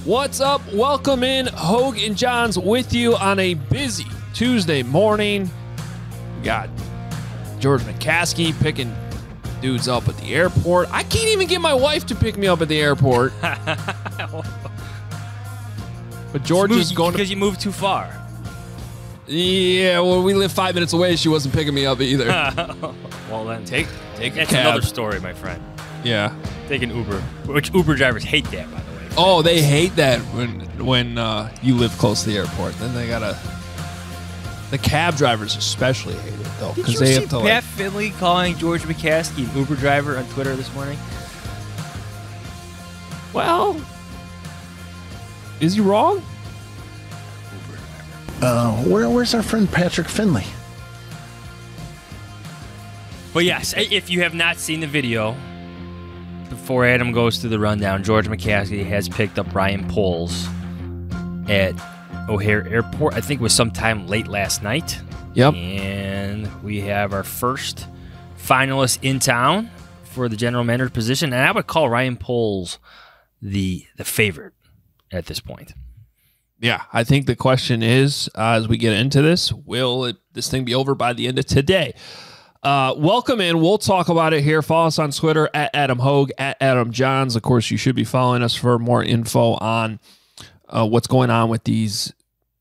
What's up? Welcome in. Hoge and Jahns with you on a busy Tuesday morning. We got George McCaskey picking dudes up at the airport. I can't even get my wife to pick me up at the airport. But George is going because you moved too far. Yeah, well, we live 5 minutes away. She wasn't picking me up either. Well, then Take that's a cab. another story, my friend. Yeah. Take an Uber, which Uber drivers hate that, by the way. Oh, they hate that when you live close to the airport. Then they gotta. The cab drivers especially hate it though, Did you they see have to Pat Finley calling George McCaskey an Uber driver on Twitter this morning? Well, is he wrong? Where's our friend Patrick Finley? But yes, if you have not seen the video, before Adam goes through the rundown, George McCaskey has picked up Ryan Poles at O'Hare Airport. I think it was sometime late last night. Yep. And we have our first finalist in town for the general manager position. And I would call Ryan Poles the favorite at this point. Yeah, I think the question is, as we get into this, will this thing be over by the end of today? Welcome in. We'll talk about it here. Follow us on Twitter at Adam Hoge, at Adam Jahns. Of course, you should be following us for more info on what's going on with these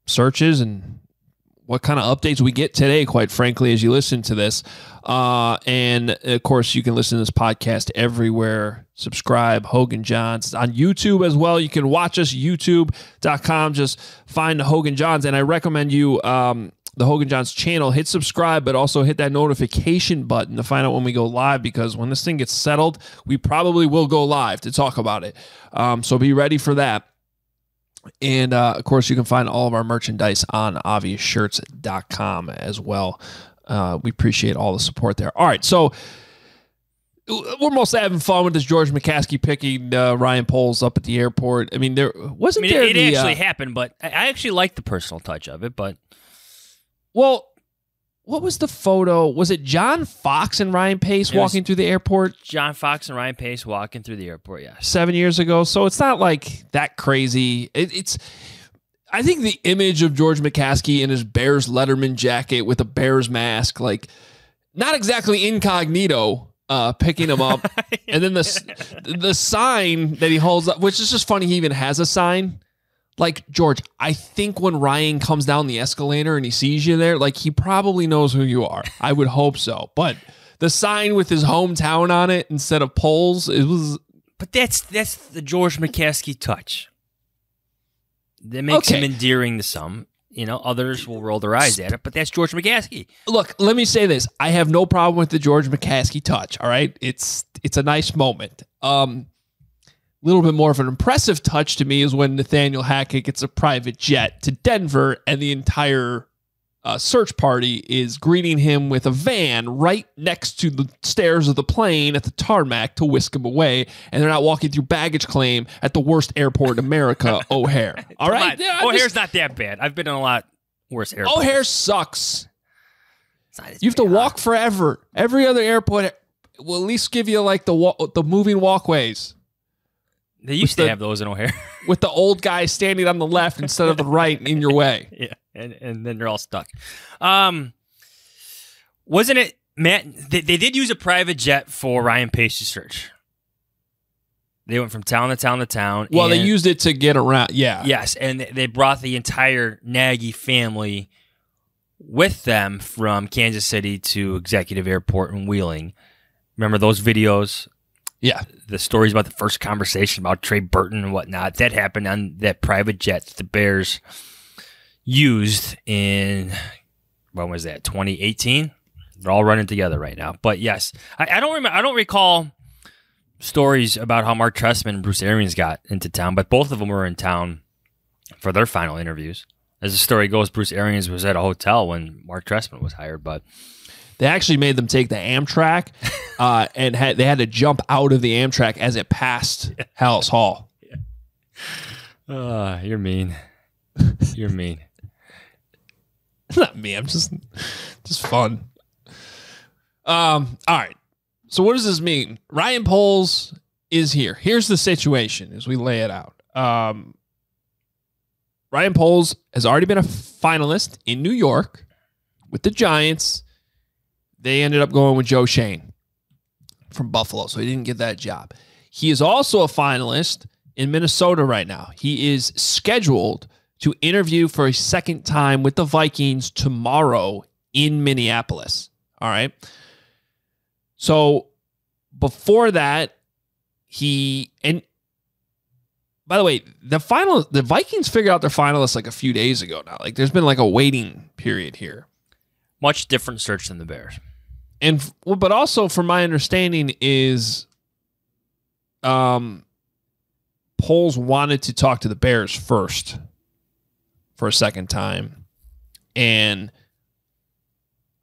searches and what kind of updates we get today, quite frankly, as you listen to this. And, of course, you can listen to this podcast everywhere. Subscribe, Hoge and Jahns. On YouTube as well. You can watch us, youtube.com. Just find the Hoge and Jahns. And I recommend you... the Hoge and Jahns channel, hit subscribe, but also hit that notification button to find out when we go live, because when this thing gets settled, we probably will go live to talk about it. So be ready for that. And, of course, you can find all of our merchandise on obviousshirts.com as well. We appreciate all the support there. All right, so we're mostly having fun with this George McCaskey picking Ryan Poles up at the airport. I mean, it actually happened, but I actually like the personal touch of it, but... Well, what was the photo? Was it John Fox and Ryan Pace walking through the airport? John Fox and Ryan Pace walking through the airport, yes. 7 years ago. So it's not like that crazy. I think the image of George McCaskey in his Bears Letterman jacket with a Bears mask, like not exactly incognito, picking him up. And then the sign that he holds up, which is just funny. He even has a sign. Like, George, I think when Ryan comes down the escalator and he sees you there, like, he probably knows who you are. I would hope so. But the sign with his hometown on it instead of Poles, it was... But that's the George McCaskey touch. That makes him endearing to some. You know, others will roll their eyes at it, but that's George McCaskey. Look, let me say this. I have no problem with the George McCaskey touch, all right? It's a nice moment. Little bit more of an impressive touch to me is when Nathaniel Hackett gets a private jet to Denver and the entire search party is greeting him with a van right next to the stairs of the plane at the tarmac to whisk him away, and they're not walking through baggage claim at the worst airport in America, O'Hare. All right? Yeah, O'Hare's not that bad. I've been in a lot worse airports. O'Hare sucks. You have to walk forever. Every other airport will at least give you like the moving walkways. They used to have those in O'Hare. With the old guy standing on the left instead of the right in your way. Yeah, and then they're all stuck. Wasn't it, Matt, they did use a private jet for Ryan Pace's search. They went from town to town to town. Well, they used it to get around, yeah. Yes, and they brought the entire Nagy family with them from Kansas City to Executive Airport in Wheeling. Remember those videos? Yeah. The stories about the first conversation about Trey Burton and whatnot, that happened on that private jet that the Bears used in, when was that, 2018? They're all running together right now. But yes, I don't recall stories about how Mark Trestman and Bruce Arians got into town, but both of them were in town for their final interviews. As the story goes, Bruce Arians was at a hotel when Mark Trestman was hired, but... They actually made them take the Amtrak, and they had to jump out of the Amtrak as it passed Hallis Hall. Yeah. You're mean. You're mean. It's not me. I'm just fun. All right. So what does this mean? Ryan Poles is here. Here's the situation as we lay it out. Ryan Poles has already been a finalist in New York with the Giants. They ended up going with Joe Shane from Buffalo, so he didn't get that job. He is also a finalist in Minnesota right now. He is scheduled to interview for a second time with the Vikings tomorrow in Minneapolis. All right. So before that, by the way, the Vikings figured out their finalists like a few days ago now. Like there's been like a waiting period here. Much different search than the Bears. But also from my understanding is Poles wanted to talk to the Bears first for a second time. And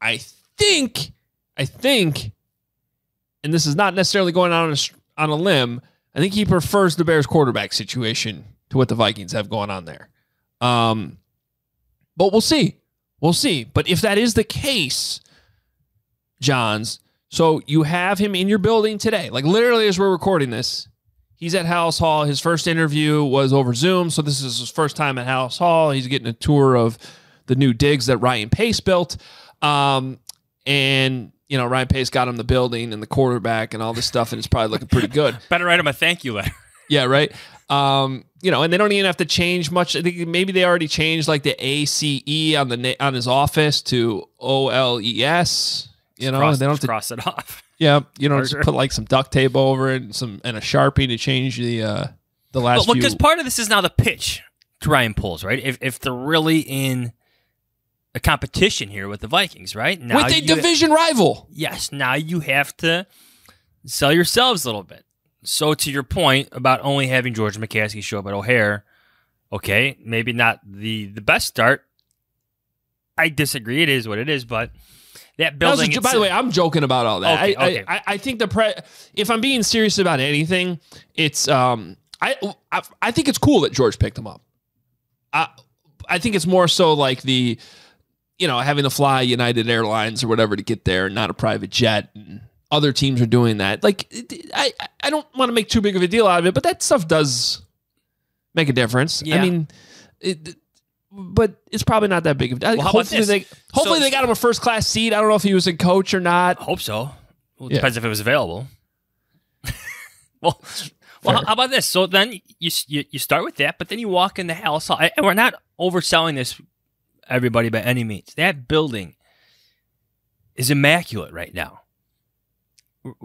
I think, and this is not necessarily going on a limb, I think he prefers the Bears quarterback situation to what the Vikings have going on there. But we'll see. We'll see. But if that is the case, Jahns, so you have him in your building today, like literally as we're recording this, he's at House Hall. His first interview was over Zoom, so this is his first time at House Hall. He's getting a tour of the new digs that Ryan Pace built. And, you know, Ryan Pace got him the building and the quarterback and all this stuff, and it's probably looking pretty good. Better write him a thank you letter. Yeah, right. You know, and they don't even have to change much. I think maybe they already changed like the ACE on his office to OLES. You know, they don't have to cross it off. Yeah, you know, just put like some duct tape over it and a Sharpie to change the last. Well, because part of this is now the pitch to Ryan Poles, right? If they're really in a competition here with the Vikings, right? Now with a division rival. Yes, now you have to sell yourselves a little bit. So to your point about only having George McCaskey show up at O'Hare, okay, maybe not the best start. I disagree. It is what it is, but that building. By the way, I'm joking about all that. Okay. I think if I'm being serious about anything, it's I think it's cool that George picked him up. I think it's more so like having to fly United Airlines or whatever to get there, and not a private jet. And other teams are doing that. Like, I don't want to make too big of a deal out of it, but that stuff does make a difference. Yeah. I mean, but it's probably not that big of a deal. Well, hopefully they got him a first class seat. I don't know if he was a coach or not. I hope so. Well, it depends if it was available. Well, how about this? So then you start with that, but then you walk in the house, and we're not overselling this, everybody, by any means. That building is immaculate right now.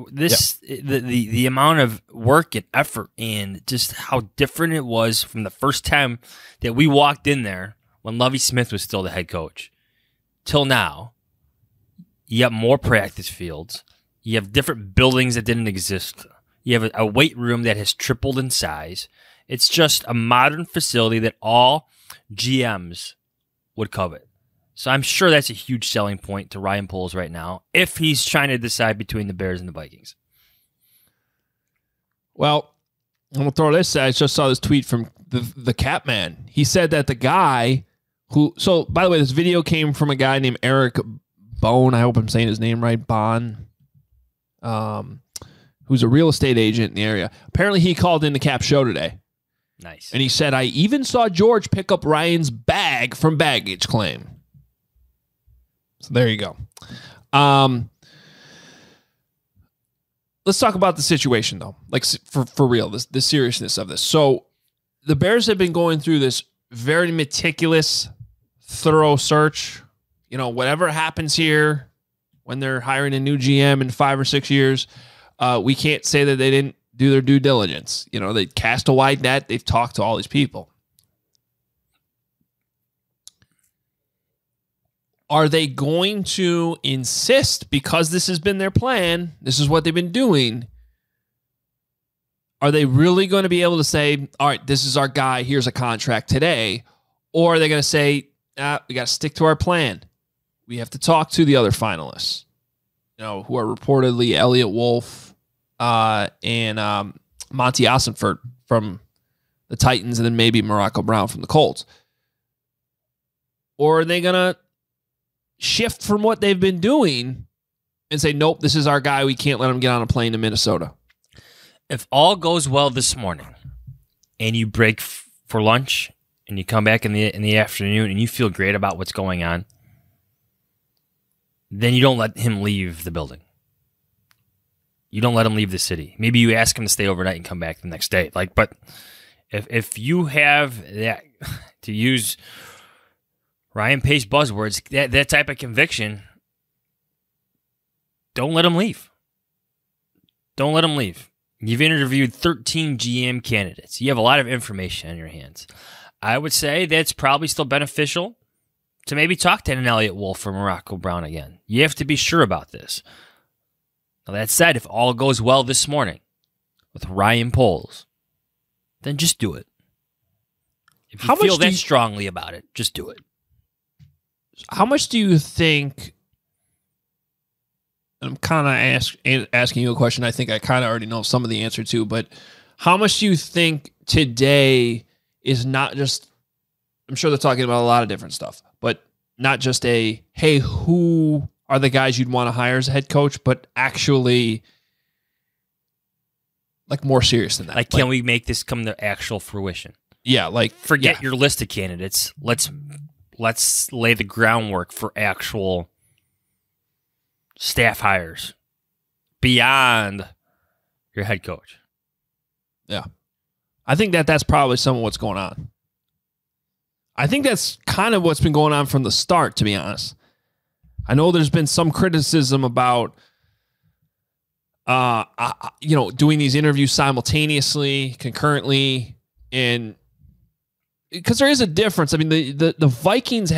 The amount of work and effort and just how different it was from the first time that we walked in there when Lovie Smith was still the head coach till now. You have more practice fields. You have different buildings that didn't exist. You have a weight room that has tripled in size. It's just a modern facility that all GMs would covet. So I'm sure that's a huge selling point to Ryan Poles right now if he's trying to decide between the Bears and the Vikings. Well, I'm going to throw this. I just saw this tweet from the Cap Man. He said that the guy so by the way, this video came from a guy named Eric Bone. I hope I'm saying his name right. Bon. Who's a real estate agent in the area. Apparently he called in the Cap show today. Nice. And he said, I even saw George pick up Ryan's bag from baggage claim. So there you go. Let's talk about the situation, though. Like, for real, the seriousness of this. So the Bears have been going through this very meticulous, thorough search. You know, whatever happens here when they're hiring a new GM in 5 or 6 years, we can't say that they didn't do their due diligence. You know, they cast a wide net. They've talked to all these people. Are they going to insist, because this has been their plan, this is what they've been doing, are they really going to be able to say, all right, this is our guy, here's a contract today? Or are they going to say, we got to stick to our plan. We have to talk to the other finalists, who are reportedly Elliott Wolf and Monty Ossenfort from the Titans, and then maybe Morocco Brown from the Colts? Or are they going to shift from what they've been doing and say, nope, this is our guy, we can't let him get on a plane to Minnesota? If all goes well this morning and you break for lunch and you come back in the afternoon and you feel great about what's going on, then you don't let him leave the building. You don't let him leave the city. Maybe you ask him to stay overnight and come back the next day. But if you have that, to use Ryan Pace buzzwords, that type of conviction, don't let him leave. Don't let him leave. You've interviewed 13 GM candidates. You have a lot of information on your hands. I would say that's probably still beneficial to maybe talk to an Elliott Wolf or Morocco Brown again. You have to be sure about this. Now, that said, if all goes well this morning with Ryan Poles, then just do it. If you feel that strongly about it, just do it. How much do you think... I'm kind of asking you a question I think I kind of already know some of the answer to, but how much do you think today is not just, I'm sure they're talking about a lot of different stuff, but not just hey, who are the guys you'd want to hire as a head coach, but actually like more serious than that? Like, can we make this come to actual fruition? Yeah, like forget your list of candidates. Let's lay the groundwork for actual staff hires beyond your head coach. Yeah. I think that's probably some of what's going on. I think that's kind of what's been going on from the start, to be honest. I know there's been some criticism about doing these interviews simultaneously, concurrently, and because there is a difference. I mean, the Vikings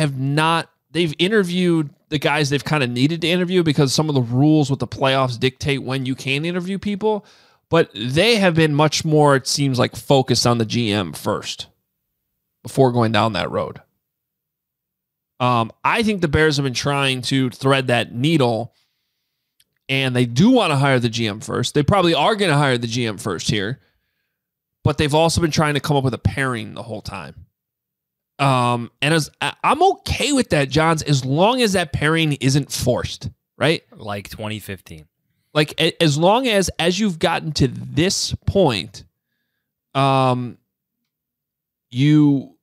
they've interviewed the guys they've kind of needed to interview because some of the rules with the playoffs dictate when you can interview people, but they have been much more, it seems like, focused on the GM first before going down that road. I think the Bears have been trying to thread that needle, and they do want to hire the GM first. They probably are going to hire the GM first here, but they've also been trying to come up with a pairing the whole time. And I'm okay with that, Johns, as long as that pairing isn't forced, right? Like 2015. Like, as long as you've gotten to this point, you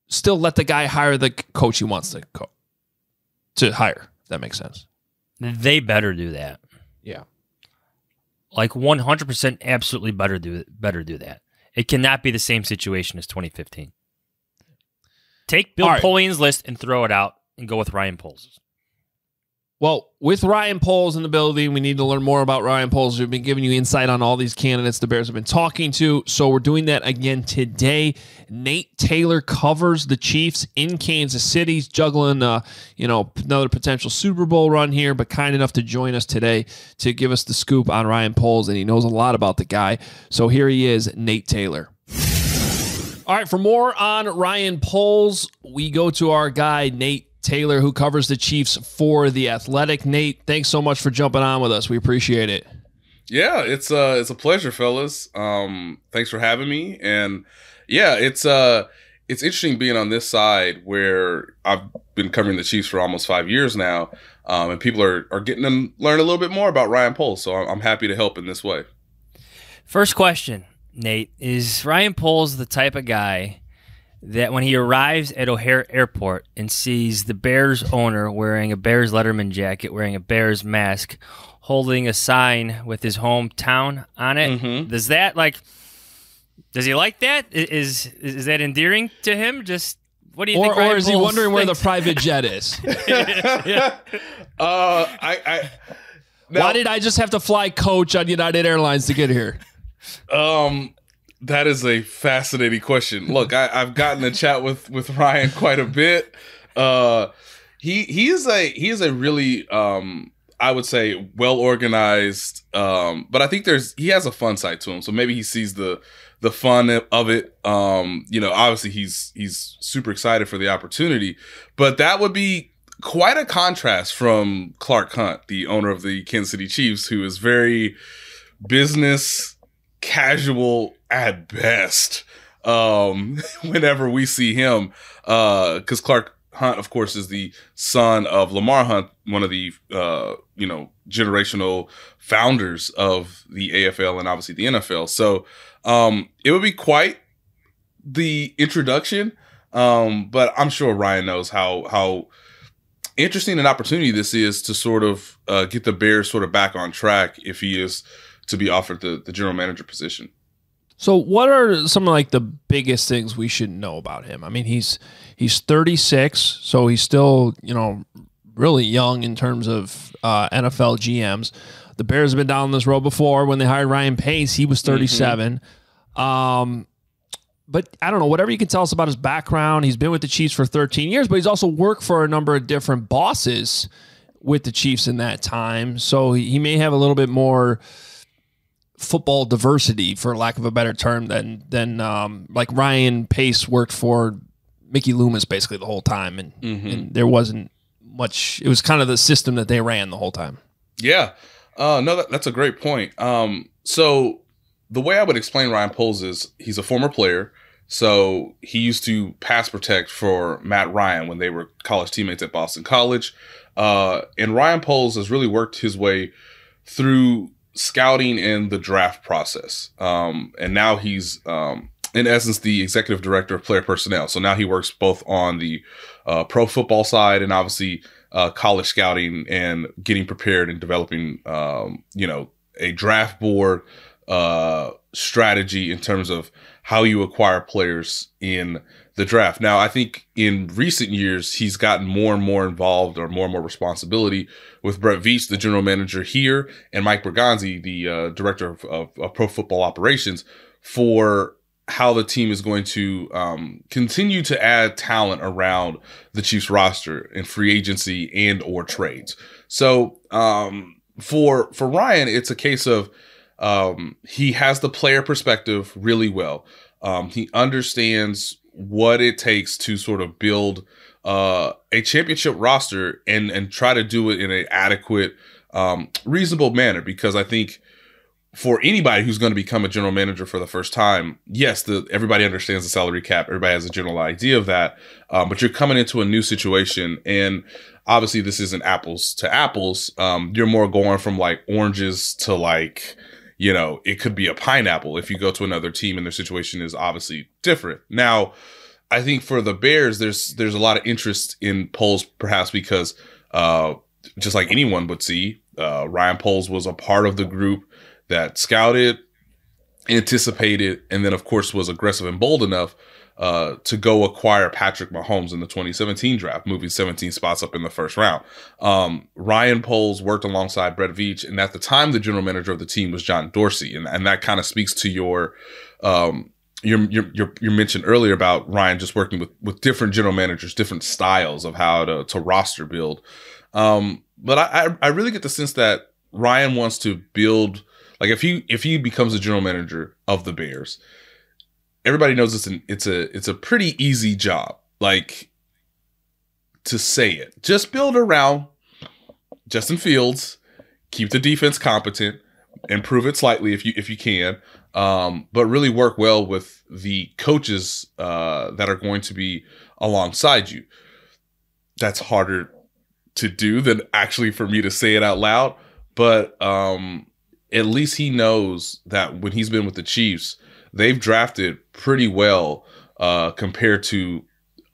still let the guy hire the coach he wants to hire, if that makes sense. They better do that. Yeah. Like 100% absolutely better do that. It cannot be the same situation as 2015. Take Bill Polian's list and throw it out and go with Ryan Poles. Well, with Ryan Poles in the building, we need to learn more about Ryan Poles. We've been giving you insight on all these candidates the Bears have been talking to, so we're doing that again today. Nate Taylor covers the Chiefs in Kansas City. He's juggling, another potential Super Bowl run here, but kind enough to join us today to give us the scoop on Ryan Poles, and he knows a lot about the guy. So here he is, Nate Taylor. All right, for more on Ryan Poles, we go to our guy, Nate Taylor, who covers the Chiefs for The Athletic. Nate, thanks so much for jumping on with us. We appreciate it. Yeah, it's a pleasure, fellas. Thanks for having me. And yeah, it's interesting being on this side where I've been covering the Chiefs for almost 5 years now, and people are getting to learn a little bit more about Ryan Poles. So I'm happy to help in this way. First question, Nate, is Ryan Poles the type of guy that when he arrives at O'Hare Airport and sees the Bears owner wearing a Bears Letterman jacket, wearing a Bears mask, holding a sign with his hometown on it, does he like that? Is that endearing to him? Just what do you think? Or is he wondering where the private jet is? Yeah. Why did I just have to fly coach on United Airlines to get here? That is a fascinating question. Look, I've gotten to chat with Ryan quite a bit. He is a really I would say well organized, but I think he has a fun side to him. So maybe he sees the fun of it. Obviously he's super excited for the opportunity, but that would be quite a contrast from Clark Hunt, the owner of the Kansas City Chiefs, who is very business casual at best whenever we see him, because Clark Hunt, of course, is the son of Lamar Hunt, one of the generational founders of the AFL and obviously the NFL. So it would be quite the introduction, but I'm sure Ryan knows how interesting an opportunity this is to sort of get the Bears sort of back on track if he is to be offered the general manager position. So what are some of like the biggest things we should know about him? I mean, he's 36, so he's still, really young in terms of NFL GMs. The Bears have been down this road before. When they hired Ryan Pace, he was 37. But I don't know, whatever you can tell us about his background. He's been with the Chiefs for 13 years, but he's also worked for a number of different bosses with the Chiefs in that time. So he may have a little bit more football diversity, for lack of a better term, than like Ryan Pace worked for Mickey Loomis basically the whole time, and there wasn't much. It was kind of the system that they ran the whole time. Yeah, no, that's a great point. So the way I would explain Ryan Poles is he's a former player, so he used to pass protect for Matt Ryan when they were college teammates at Boston College, and Ryan Poles has really worked his way through scouting and the draft process. And now he's, in essence, the executive director of player personnel. So now he works both on the pro football side and obviously college scouting and getting prepared and developing, a draft board strategy in terms of how you acquire players in the draft. Now, I think in recent years, he's gotten more and more involved, or more and more responsibility, with Brett Veach, the general manager here, and Mike Berganzi, the director of pro football operations, for how the team is going to continue to add talent around the Chiefs roster in free agency and or trades. So for Ryan, it's a case of he has the player perspective really well. He understands what it takes to sort of build a championship roster and try to do it in an adequate, reasonable manner. Because I think for anybody who's going to become a general manager for the first time, yes, everybody understands the salary cap. Everybody has a general idea of that. But you're coming into a new situation, and obviously this isn't apples to apples. You're more going from like oranges to like, it could be a pineapple if you go to another team and their situation is obviously different. Now, I think for the Bears, there's a lot of interest in Poles, perhaps because just like anyone would see, Ryan Poles was a part of the group that scouted, anticipated, and then, of course, was aggressive and bold enough to go acquire Patrick Mahomes in the 2017 draft, moving 17 spots up in the first round. Ryan Poles worked alongside Brett Veach, and at the time, the general manager of the team was John Dorsey, and that kind of speaks to your mention earlier about Ryan just working with different general managers, different styles of how to roster build. But I really get the sense that Ryan wants to build, like if he becomes the general manager of the Bears, everybody knows it's a pretty easy job. Like, to say it, just build around Justin Fields, keep the defense competent, improve it slightly if you can, but really work well with the coaches that are going to be alongside you. That's harder to do than actually for me to say it out loud, but at least he knows that when he's been with the Chiefs, they've drafted pretty well compared to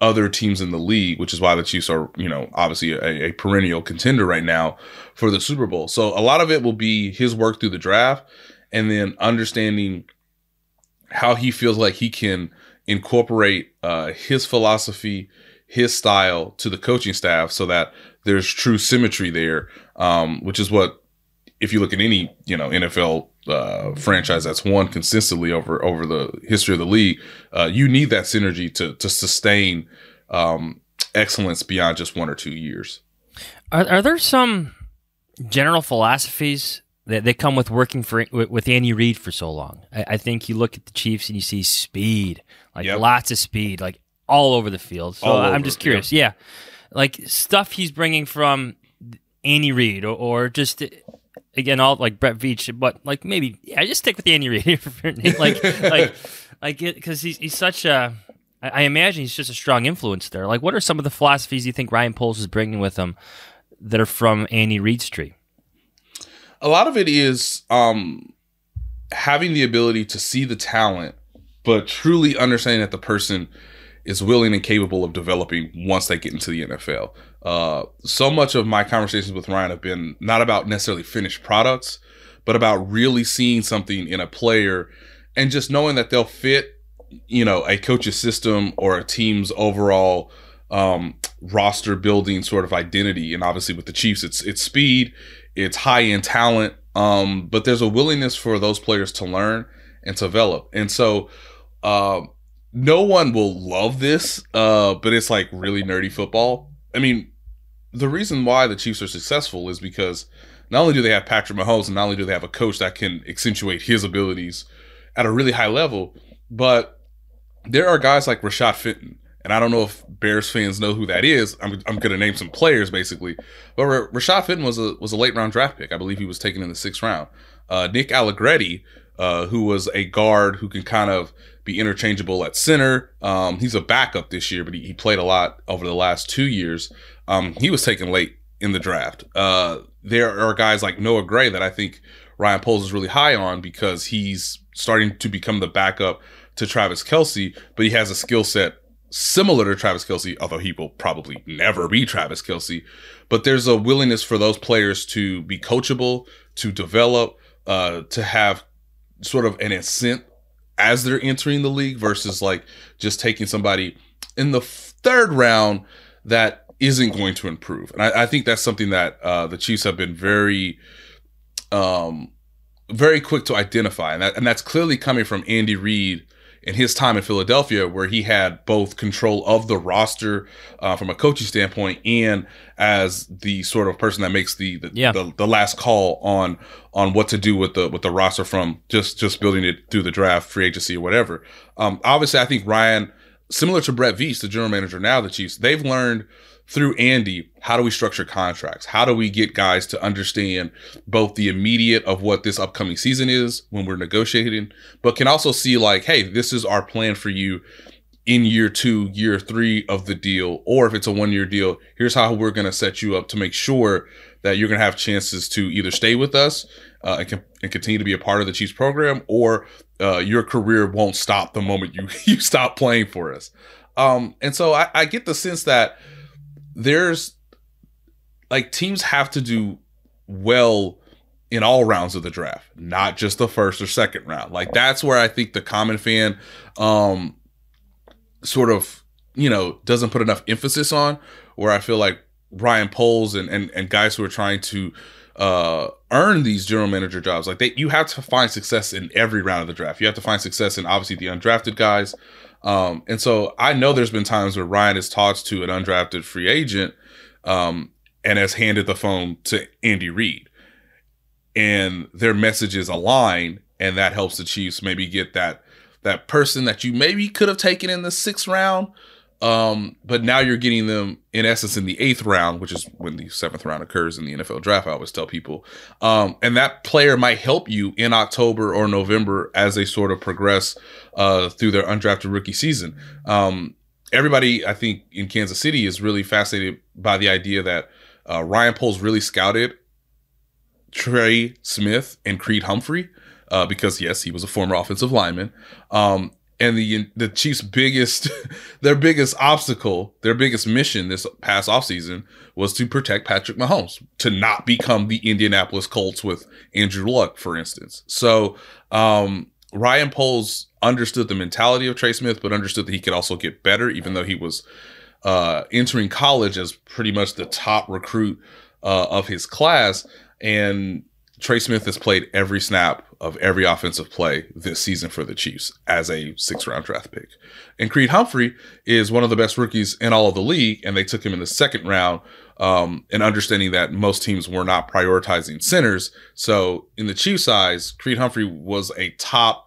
other teams in the league, which is why the Chiefs are, obviously a perennial contender right now for the Super Bowl. So a lot of it will be his work through the draft, and then understanding how he feels like he can incorporate his philosophy, his style to the coaching staff, so that there's true symmetry there, which is what, if you look at any NFL franchise that's won consistently over the history of the league, you need that synergy to sustain excellence beyond just 1 or 2 years. Are there some general philosophies that they come with working with Andy Reid for so long? I think you look at the Chiefs and you see speed, lots of speed, like all over the field. So I'm just curious, yeah, like stuff he's bringing from Andy Reid or just. Again, all like Brett Veach, but like maybe I just stick with Andy Reid, because he's such a. I imagine he's just a strong influence there. Like, what are some of the philosophies you think Ryan Poles is bringing with him that are from Andy Reid's tree? A lot of it is having the ability to see the talent but truly understanding that the person is willing and capable of developing once they get into the NFL. So much of my conversations with Ryan have been not about necessarily finished products, but about really seeing something in a player and just knowing that they'll fit, a coach's system or a team's overall roster building sort of identity. And obviously with the Chiefs, it's speed, it's high end talent, but there's a willingness for those players to learn and to develop. And so no one will love this, but it's like really nerdy football. I mean, the reason why the Chiefs are successful is because not only do they have Patrick Mahomes and not only do they have a coach that can accentuate his abilities at a really high level, but there are guys like Rashad Fenton. And I don't know if Bears fans know who that is. I'm going to name some players basically. But Rashad Fenton was a late round draft pick. I believe he was taken in the 6th round. Nick Allegretti, who was a guard who can kind of be interchangeable at center. He's a backup this year, but he played a lot over the last 2 years. He was taken late in the draft. There are guys like Noah Gray that I think Ryan Poles is really high on because he's starting to become the backup to Travis Kelce, but he has a skill set similar to Travis Kelce, although he will probably never be Travis Kelce. But there's a willingness for those players to be coachable, to develop, to have sort of an ascent as they're entering the league versus like just taking somebody in the 3rd round that isn't going to improve. And I think that's something that the Chiefs have been very quick to identify. And that's clearly coming from Andy Reid in his time in Philadelphia, where he had both control of the roster from a coaching standpoint and as the sort of person that makes the last call on what to do with the roster from just building it through the draft, free agency, or whatever. Obviously, I think Ryan, similar to Brett Veach, the general manager now, the Chiefs, they've learned through Andy, how do we structure contracts? How do we get guys to understand both the immediate of what this upcoming season is when we're negotiating, but can also see like, hey, this is our plan for you in year 2, year 3 of the deal. Or if it's a 1-year deal, here's how we're going to set you up to make sure that you're going to have chances to either stay with us and continue to be a part of the Chiefs program, or your career won't stop the moment you stop playing for us. And so I get the sense that there's like teams have to do well in all rounds of the draft, not just the 1st or 2nd round. Like that's where I think the common fan sort of, doesn't put enough emphasis on, where I feel like Ryan Poles and guys who are trying to earn these general manager jobs, like you have to find success in every round of the draft. You have to find success in obviously the undrafted guys. And so I know there's been times where Ryan has talked to an undrafted free agent and has handed the phone to Andy Reid, and their messages align, and that helps the Chiefs maybe get that person that you maybe could have taken in the 6th round. But now you're getting them in essence in the 8th round, which is when the 7th round occurs in the NFL draft. I always tell people, and that player might help you in October or November as they sort of progress through their undrafted rookie season. Everybody, I think, in Kansas City is really fascinated by the idea that Ryan Poles really scouted Trey Smith and Creed Humphrey because, yes, he was a former offensive lineman. And the Chiefs' their biggest obstacle, their biggest mission this past offseason was to protect Patrick Mahomes, to not become the Indianapolis Colts with Andrew Luck, for instance. So Ryan Poles understood the mentality of Trey Smith, but understood that he could also get better, even though he was entering college as pretty much the top recruit of his class. And Trey Smith has played every snap of every offensive play this season for the Chiefs as a 6th round draft pick. And Creed Humphrey is one of the best rookies in all of the league, and they took him in the 2nd round, and understanding that most teams were not prioritizing centers. So in the Chiefs' eyes, Creed Humphrey was a top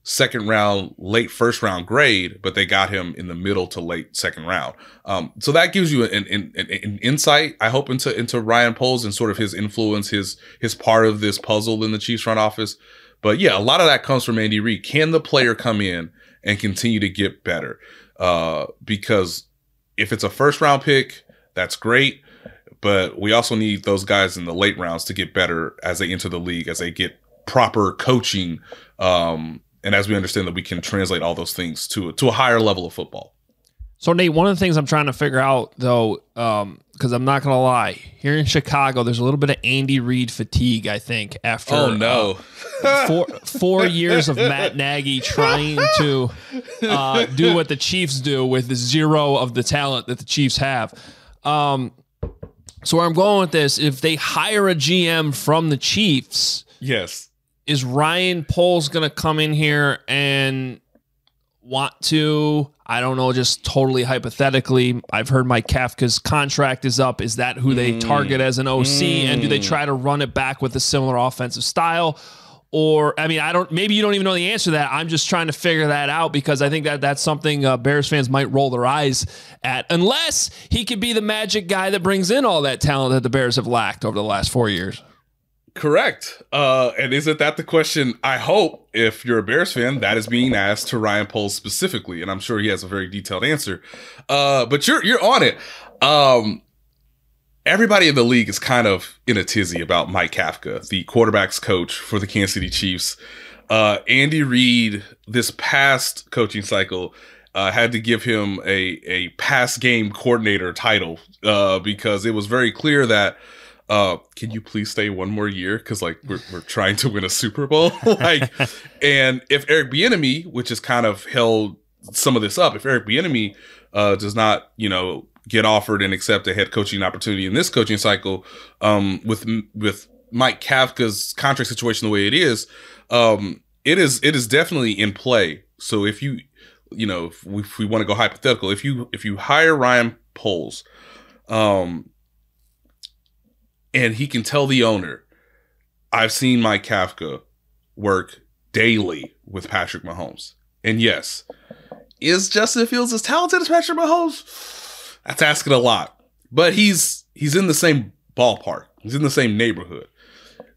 2nd round, late 1st round grade, but they got him in the middle to late 2nd round. So that gives you an insight, I hope, into Ryan Poles and sort of his influence, his part of this puzzle in the Chiefs front office. But yeah, a lot of that comes from Andy Reid. Can the player come in and continue to get better? Because if it's a 1st round pick, that's great. But we also need those guys in the late rounds to get better as they enter the league, as they get proper coaching, And as we understand that, we can translate all those things to a higher level of football. So, Nate, one of the things I'm trying to figure out, though, because I'm not going to lie, here in Chicago, there's a little bit of Andy Reid fatigue, I think, after 4 years of Matt Nagy trying to do what the Chiefs do with 0 of the talent that the Chiefs have. So where I'm going with this, if they hire a GM from the Chiefs, yes, is Ryan Poles going to come in here and want to, I don't know, just totally hypothetically, I've heard Mike Kafka's contract is up. Is that who they target as an OC? And do they try to run it back with a similar offensive style? Or, I mean, maybe you don't even know the answer to that. I'm just trying to figure that out because I think that's something Bears fans might roll their eyes at, unless he could be the magic guy that brings in all that talent that the Bears have lacked over the last 4 years. Correct. And isn't that the question? I hope, if you're a Bears fan, that is being asked to Ryan Poles specifically, and I'm sure he has a very detailed answer. But you're on it. Everybody in the league is kind of in a tizzy about Mike Kafka, the quarterback's coach for the Kansas City Chiefs. Andy Reid, this past coaching cycle, had to give him a pass game coordinator title because it was very clear that can you please stay one more year? Because like we're trying to win a Super Bowl. And if Eric Bieniemy, which has kind of held some of this up, if Eric Bieniemy does not, get offered and accept a head coaching opportunity in this coaching cycle, with Mike Kafka's contract situation the way it is it is definitely in play. So if if we want to go hypothetical, if you hire Ryan Poles, and he can tell the owner, I've seen Mike Kafka work daily with Patrick Mahomes. And yes, is Justin Fields as talented as Patrick Mahomes? That's asking a lot. But he's in the same ballpark. He's in the same neighborhood.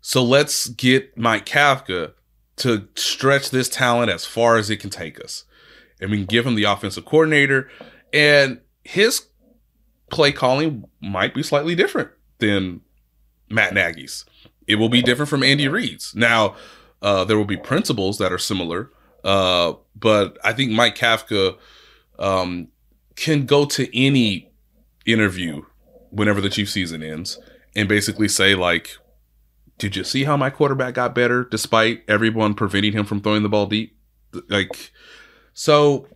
So let's get Mike Kafka to stretch this talent as far as it can take us. And we can give him the offensive coordinator. And his play calling might be slightly different than Matt Nagy's. It will be different from Andy Reid's. Now, there will be principles that are similar, but I think Mike Kafka can go to any interview whenever the Chiefs season ends and basically say, like, did you see how my quarterback got better despite everyone preventing him from throwing the ball deep? Like, so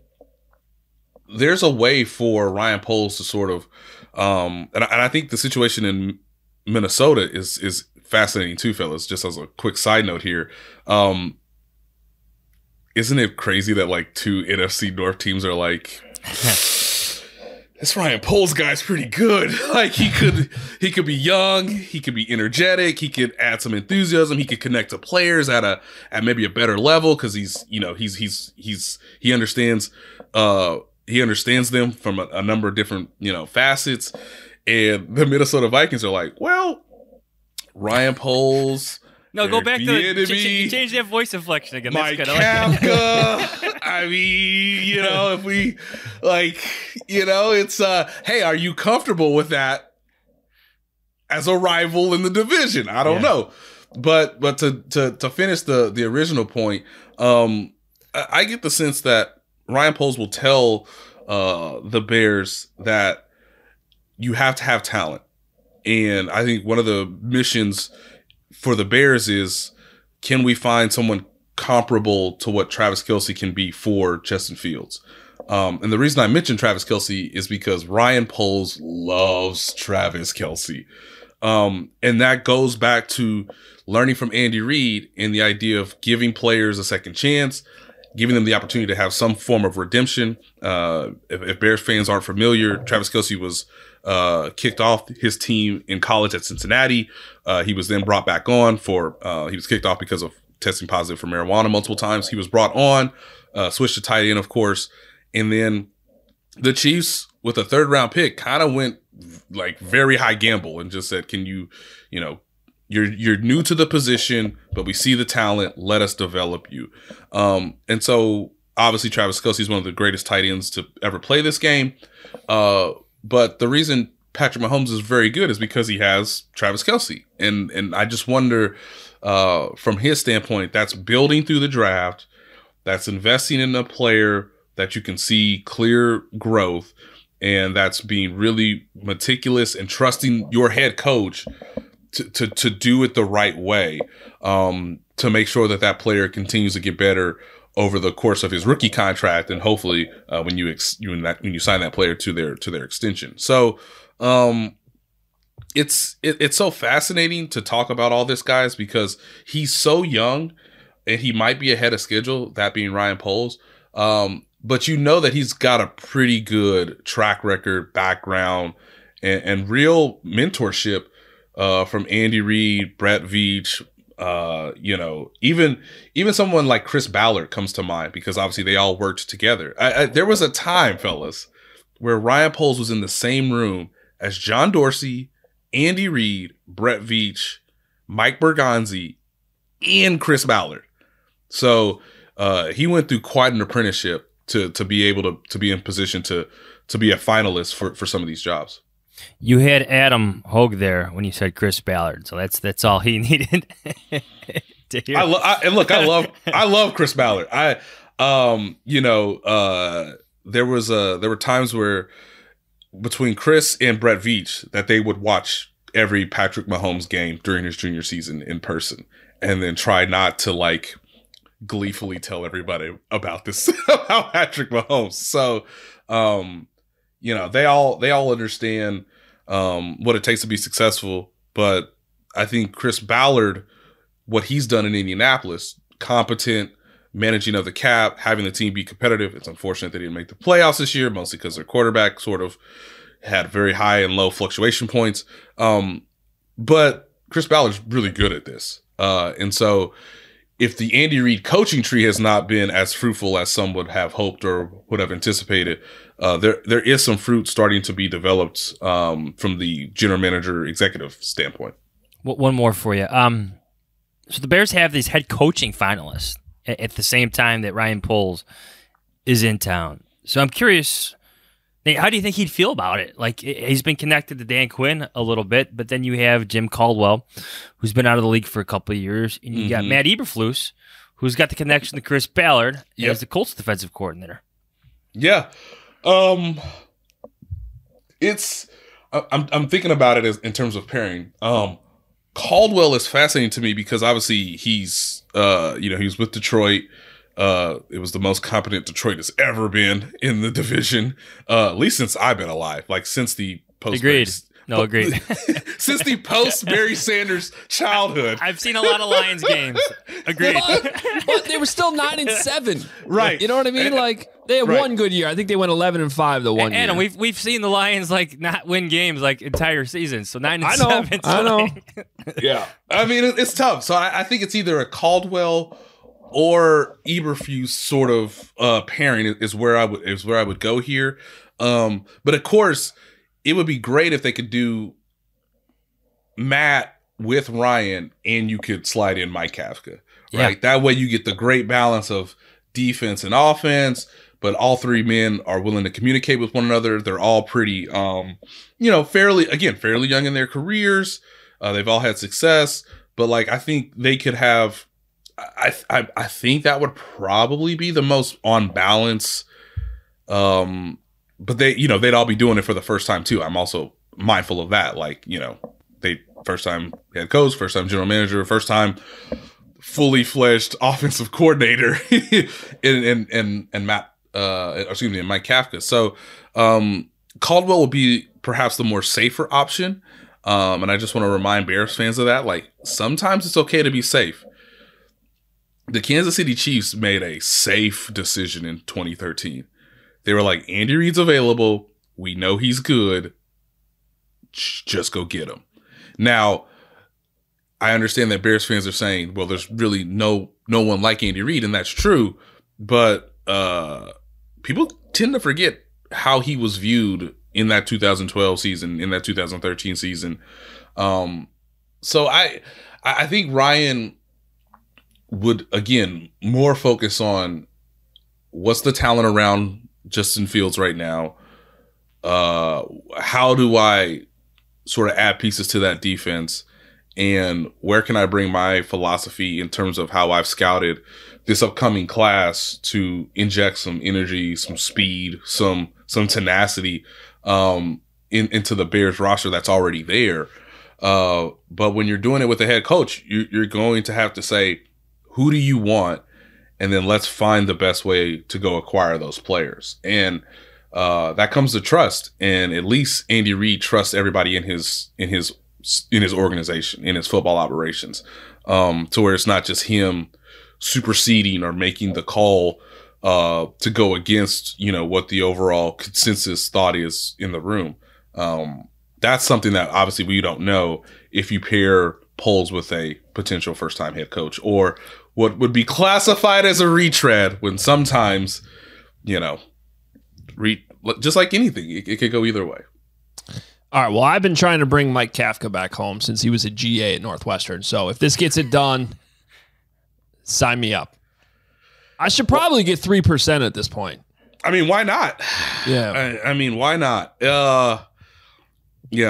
there's a way for Ryan Poles to sort of, and I think the situation in Minnesota is fascinating too, fellas. Just as a quick side note here, isn't it crazy that like 2 NFC North teams are like, this Ryan Poles guy's pretty good. Like he could be young, he could be energetic, he could add some enthusiasm, he could connect to players at maybe a better level because he understands them from a number of different facets. And the Minnesota Vikings are like, well, Ryan Poles. No, go back to change that voice inflection again. Mike Kafka. I mean, if we it's hey, are you comfortable with that as a rival in the division? I don't know. But to finish the original point, I get the sense that Ryan Poles will tell the Bears that you have to have talent. And I think one of the missions for the Bears is, can we find someone comparable to what Travis Kelce can be for Justin Fields? And the reason I mentioned Travis Kelce is because Ryan Poles loves Travis Kelce. And that goes back to learning from Andy Reid and the idea of giving players a second chance, giving them the opportunity to have some form of redemption. If Bears fans aren't familiar, Travis Kelce was kicked off his team in college at Cincinnati. He was then brought back on he was kicked off because of testing positive for marijuana multiple times. He was brought on, switched to tight end, of course. And then the Chiefs, with a 3rd round pick, kind of went like very high gamble and just said, can you, you're new to the position, but we see the talent. Let us develop you. And so obviously Travis Kelce is one of the greatest tight ends to ever play this game. But the reason Patrick Mahomes is very good is because he has Travis Kelce. And I just wonder, from his standpoint, that's building through the draft. that's investing in a player that you can see clear growth, and that's being really meticulous and trusting your head coach to do it the right way, to make sure that player continues to get better over the course of his rookie contract, and hopefully when you sign that player to their extension. So it's so fascinating to talk about all this, guys, because he's so young and he might be ahead of schedule, that being Ryan Poles. But you know that he's got a pretty good track record, background, and real mentorship from Andy Reid, Brett Veach. Even someone like Chris Ballard comes to mind, because obviously they all worked together. There was a time, fellas, where Ryan Poles was in the same room as John Dorsey, Andy Reid, Brett Veach, Mike Bergonzi, and Chris Ballard. So he went through quite an apprenticeship to be able to be in position to be a finalist for some of these jobs. You had Adam Hoge there when you said Chris Ballard, so that's all he needed to hear. I love Chris Ballard. There were times where between Chris and Brett Veach that they would watch every Patrick Mahomes game during his junior season in person, and then try not to gleefully tell everybody about this about Patrick Mahomes. So, they all understand what it takes to be successful. But I think Chris Ballard, what he's done in Indianapolis, competent, managing of the cap, having the team be competitive. It's unfortunate they didn't make the playoffs this year, mostly because their quarterback sort of had very high and low fluctuation points. But Chris Ballard's really good at this. And so if the Andy Reid coaching tree has not been as fruitful as some would have hoped or would have anticipated, there is some fruit starting to be developed from the general manager executive standpoint. One more for you. So the Bears have these head coaching finalists at the same time that Ryan Poles is in town. So I'm curious, Nate, how do you think he'd feel about it? He's been connected to Dan Quinn a little bit, but then you have Jim Caldwell, who's been out of the league for a couple of years, and you got Matt Eberflus, who's got the connection to Chris Ballard as the Colts defensive coordinator. Yeah. I'm thinking about it in terms of pairing. Caldwell is fascinating to me because obviously he's he was with Detroit. It was the most competent Detroit has ever been in the division, at least since I've been alive. Since the post. Agreed. Agreed. Since the post Barry Sanders childhood. I've seen a lot of Lions games. Agreed. But they were still 9-7. Right. You know what I mean? They had one good year. I think they went 11-5 the one year. Adam, we've seen the Lions not win games entire seasons. So 9-7. I know. Yeah. I mean, it's tough. So I think it's either a Caldwell or Eberflus sort of pairing is where I would go here. But of course, it would be great if they could do Matt with Ryan and you could slide in Mike Kafka, right? Yeah. That way you get the great balance of defense and offense, but all three men are willing to communicate with one another. They're all pretty, fairly young in their careers. They've all had success, but I think they could have, I think that would probably be the most on balance, but they'd all be doing it for the first time too. I'm also mindful of that. They first time head coach, first time general manager, first time fully fledged offensive coordinator, and Matt, and Mike Kafka. So Caldwell will be perhaps the more safer option. And I just want to remind Bears fans of that. Sometimes it's okay to be safe. The Kansas City Chiefs made a safe decision in 2013. They were like, Andy Reid's available. We know he's good. Just go get him. Now, I understand that Bears fans are saying, well, there's really no one like Andy Reid, and that's true. But people tend to forget how he was viewed in that 2012 season, in that 2013 season. So I think Ryan would, again, more focus on what's the talent around Justin Fields right now. How do I sort of add pieces to that defense? and where can I bring my philosophy in terms of how I've scouted this upcoming class to inject some energy, some speed, some tenacity into the Bears roster that's already there. But when you're doing it with a head coach, you're going to have to say, who do you want? And then let's find the best way to go acquire those players. And that comes to trust. And at least Andy Reid trusts everybody in his organization, in his football operations, to where it's not just him superseding or making the call to go against, what the overall consensus thought is in the room. That's something that obviously we don't know if you pair Poles with a potential first-time head coach, or what would be classified as a retread, when sometimes, just like anything, it could go either way. All right, well, I've been trying to bring Mike Kafka back home since he was a GA at Northwestern. So if this gets it done, sign me up. I should probably get 3% at this point. I mean, why not? Yeah. I mean, why not? Yeah,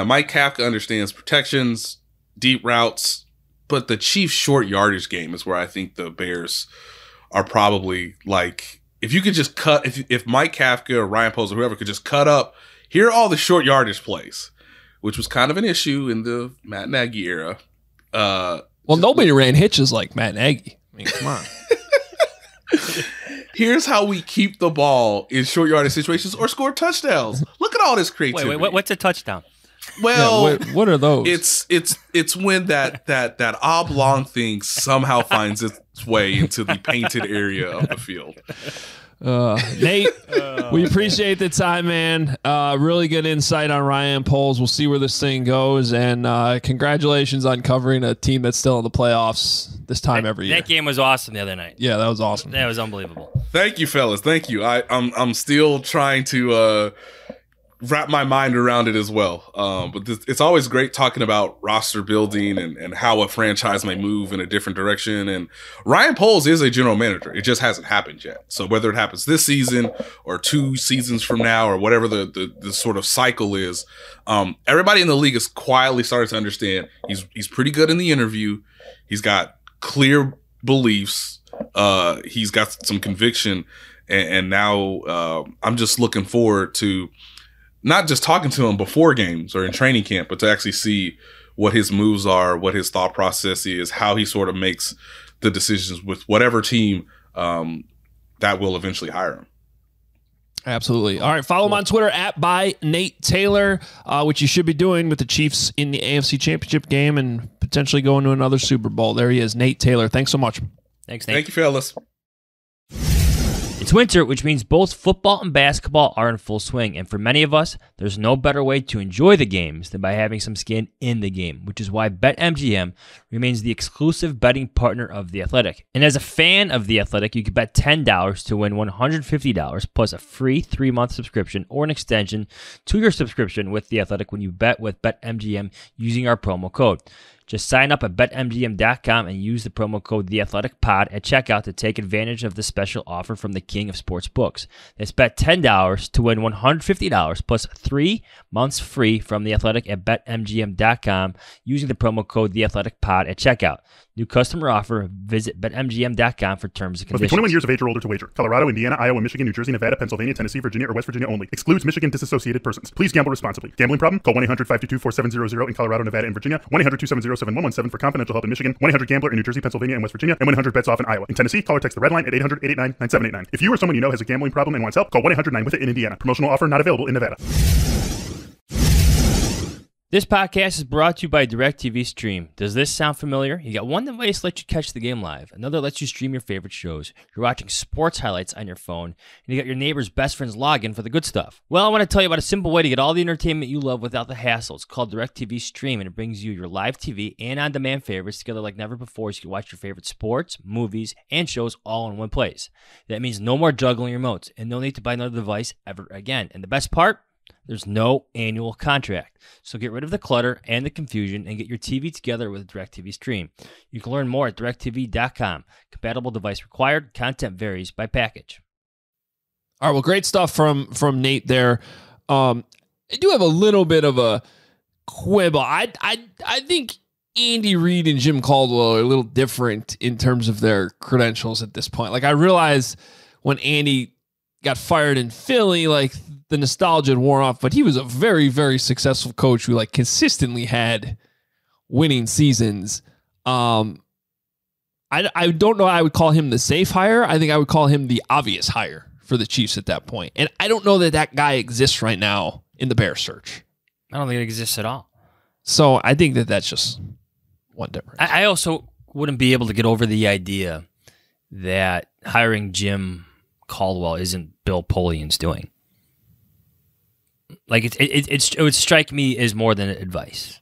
Mike Kafka understands protections, deep routes, but the Chiefs' short yardage game is where I think the Bears are probably like, if you could just cut, if Mike Kafka or Ryan Poles or whoever could just cut up, here are all the short yardage plays, which was kind of an issue in the Matt Nagy era. Well, nobody ran hitches like Matt Nagy. I mean, come on. Here's how we keep the ball in short yardage situations or score touchdowns. Look at all this creativity. Wait, what's a touchdown? Well, yeah, what are those? It's when that oblong thing somehow finds its way into the painted area of the field. Nate, we appreciate the time, man. Really good insight on Ryan Poles. We'll see where this thing goes, and congratulations on covering a team that's still in the playoffs this time every year. That game was awesome the other night. Yeah, that was awesome. That was unbelievable. Thank you, fellas. Thank you. I'm still trying to wrap my mind around it as well. But it's always great talking about roster building and how a franchise may move in a different direction. And Ryan Poles is a general manager. It just hasn't happened yet. So whether it happens this season or 2 seasons from now or whatever the sort of cycle is, everybody in the league is quietly starting to understand he's pretty good in the interview. He's got clear beliefs. He's got some conviction. And now I'm just looking forward to not just talking to him before games or in training camp, but to actually see what his moves are, what his thought process is, how he sort of makes the decisions with whatever team that will eventually hire him. Absolutely. All right, follow him on Twitter @by Nate Taylor, which you should be doing with the Chiefs in the AFC Championship game and potentially going to another Super Bowl. There he is, Nate Taylor. Thanks so much. Thanks, Nate. Thank you, fellas. It's winter, which means both football and basketball are in full swing, and for many of us, there's no better way to enjoy the games than by having some skin in the game, which is why BetMGM remains the exclusive betting partner of The Athletic. And as a fan of The Athletic, you can bet $10 to win $150 plus a free 3-month subscription or an extension to your subscription with The Athletic when you bet with BetMGM using our promo code. Just sign up at BetMGM.com and use the promo code TheAthleticPod at checkout to take advantage of the special offer from the king of sports books. That's bet $10 to win $150 plus 3 months free from The Athletic at BetMGM.com using the promo code TheAthleticPod at checkout. New customer offer. Visit BetMGM.com for terms and Must be conditions. 21 years of age or older to wager. Colorado, Indiana, Iowa, Michigan, New Jersey, Nevada, Pennsylvania, Tennessee, Virginia, or West Virginia only. Excludes Michigan disassociated persons. Please gamble responsibly. Gambling problem? Call 1-800-522-4700 in Colorado, Nevada, and Virginia. 1-800-270-7117 for confidential help in Michigan. 1-800-GAMBLER in New Jersey, Pennsylvania, and West Virginia. And 1-800-BETS-OFF in Iowa. In Tennessee, call or text the red line at 800-889-9789. If you or someone you know has a gambling problem and wants help, call 1-800-9-WITH-IT in Indiana. Promotional offer not available in Nevada. This podcast is brought to you by DirecTV Stream. Does this sound familiar? You got one device lets you catch the game live. Another lets you stream your favorite shows. You're watching sports highlights on your phone. And you got your neighbor's best friend's login for the good stuff. Well, I want to tell you about a simple way to get all the entertainment you love without the hassle. It's called DirecTV Stream, and it brings you your live TV and on-demand favorites together like never before, so you can watch your favorite sports, movies, and shows all in one place. That means no more juggling remotes, and no need to buy another device ever again. And the best part? There's no annual contract. So get rid of the clutter and the confusion and get your TV together with DirecTV Stream. You can learn more at directtv.com. Compatible device required. Content varies by package. All right, well, great stuff from Nate there. I do have a little bit of a quibble. I think Andy Reid and Jim Caldwell are a little different in terms of their credentials at this point. Like, I realize when Andy got fired in Philly, like the nostalgia had worn off, but he was a very, very successful coach who like consistently had winning seasons. I don't know. I would call him the safe hire. I think I would call him the obvious hire for the Chiefs at that point. And I don't know that that guy exists right now in the Bears search. I don't think it exists at all. So I think that that's just one difference. I also wouldn't be able to get over the idea that hiring Jim Caldwell isn't Bill Polian's doing. Like it would strike me as more than advice,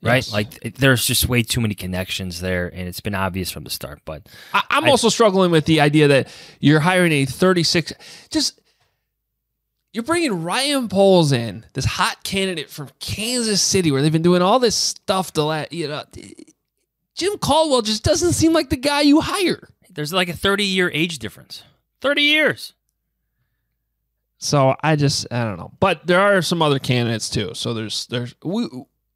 right? Yes. Like there's just way too many connections there, and it's been obvious from the start. But I'm also struggling with the idea that you're hiring a 36. You're bringing Ryan Poles in, this hot candidate from Kansas City, where they've been doing all this stuff Jim Caldwell just doesn't seem like the guy you hire. There's like a 30-year age difference. 30 years. So I don't know. But there are some other candidates too. So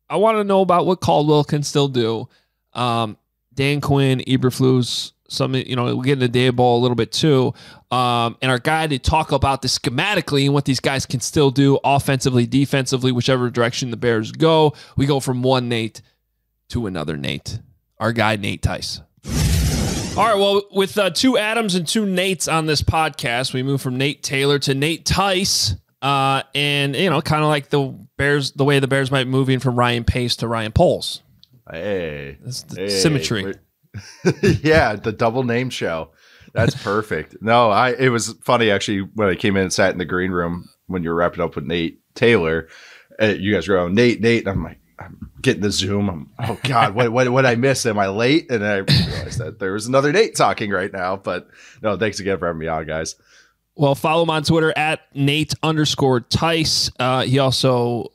I want to know about what Caldwell can still do. Dan Quinn, Eberflus, we'll get into Daboll a little bit too. And our guy to talk about this schematically and what these guys can still do offensively, defensively, whichever direction the Bears go. We go from one Nate to another Nate. Our guy, Nate Tice. All right, well, with two Adams and two Nates on this podcast, we move from Nate Taylor to Nate Tice. And, kind of like the way the Bears might be moving from Ryan Pace to Ryan Poles. Hey. That's the symmetry. Yeah, the double name show. That's perfect. No, it was funny, actually, when I came in and sat in the green room when you were wrapping up with Nate Taylor. You guys were going, Nate, and I'm like, I'm getting the Zoom. Oh God, what I missed? Am I late? And I realized that there was another Nate talking right now. But no, thanks again for having me on, guys. Well, follow him on Twitter at Nate_Tice. He also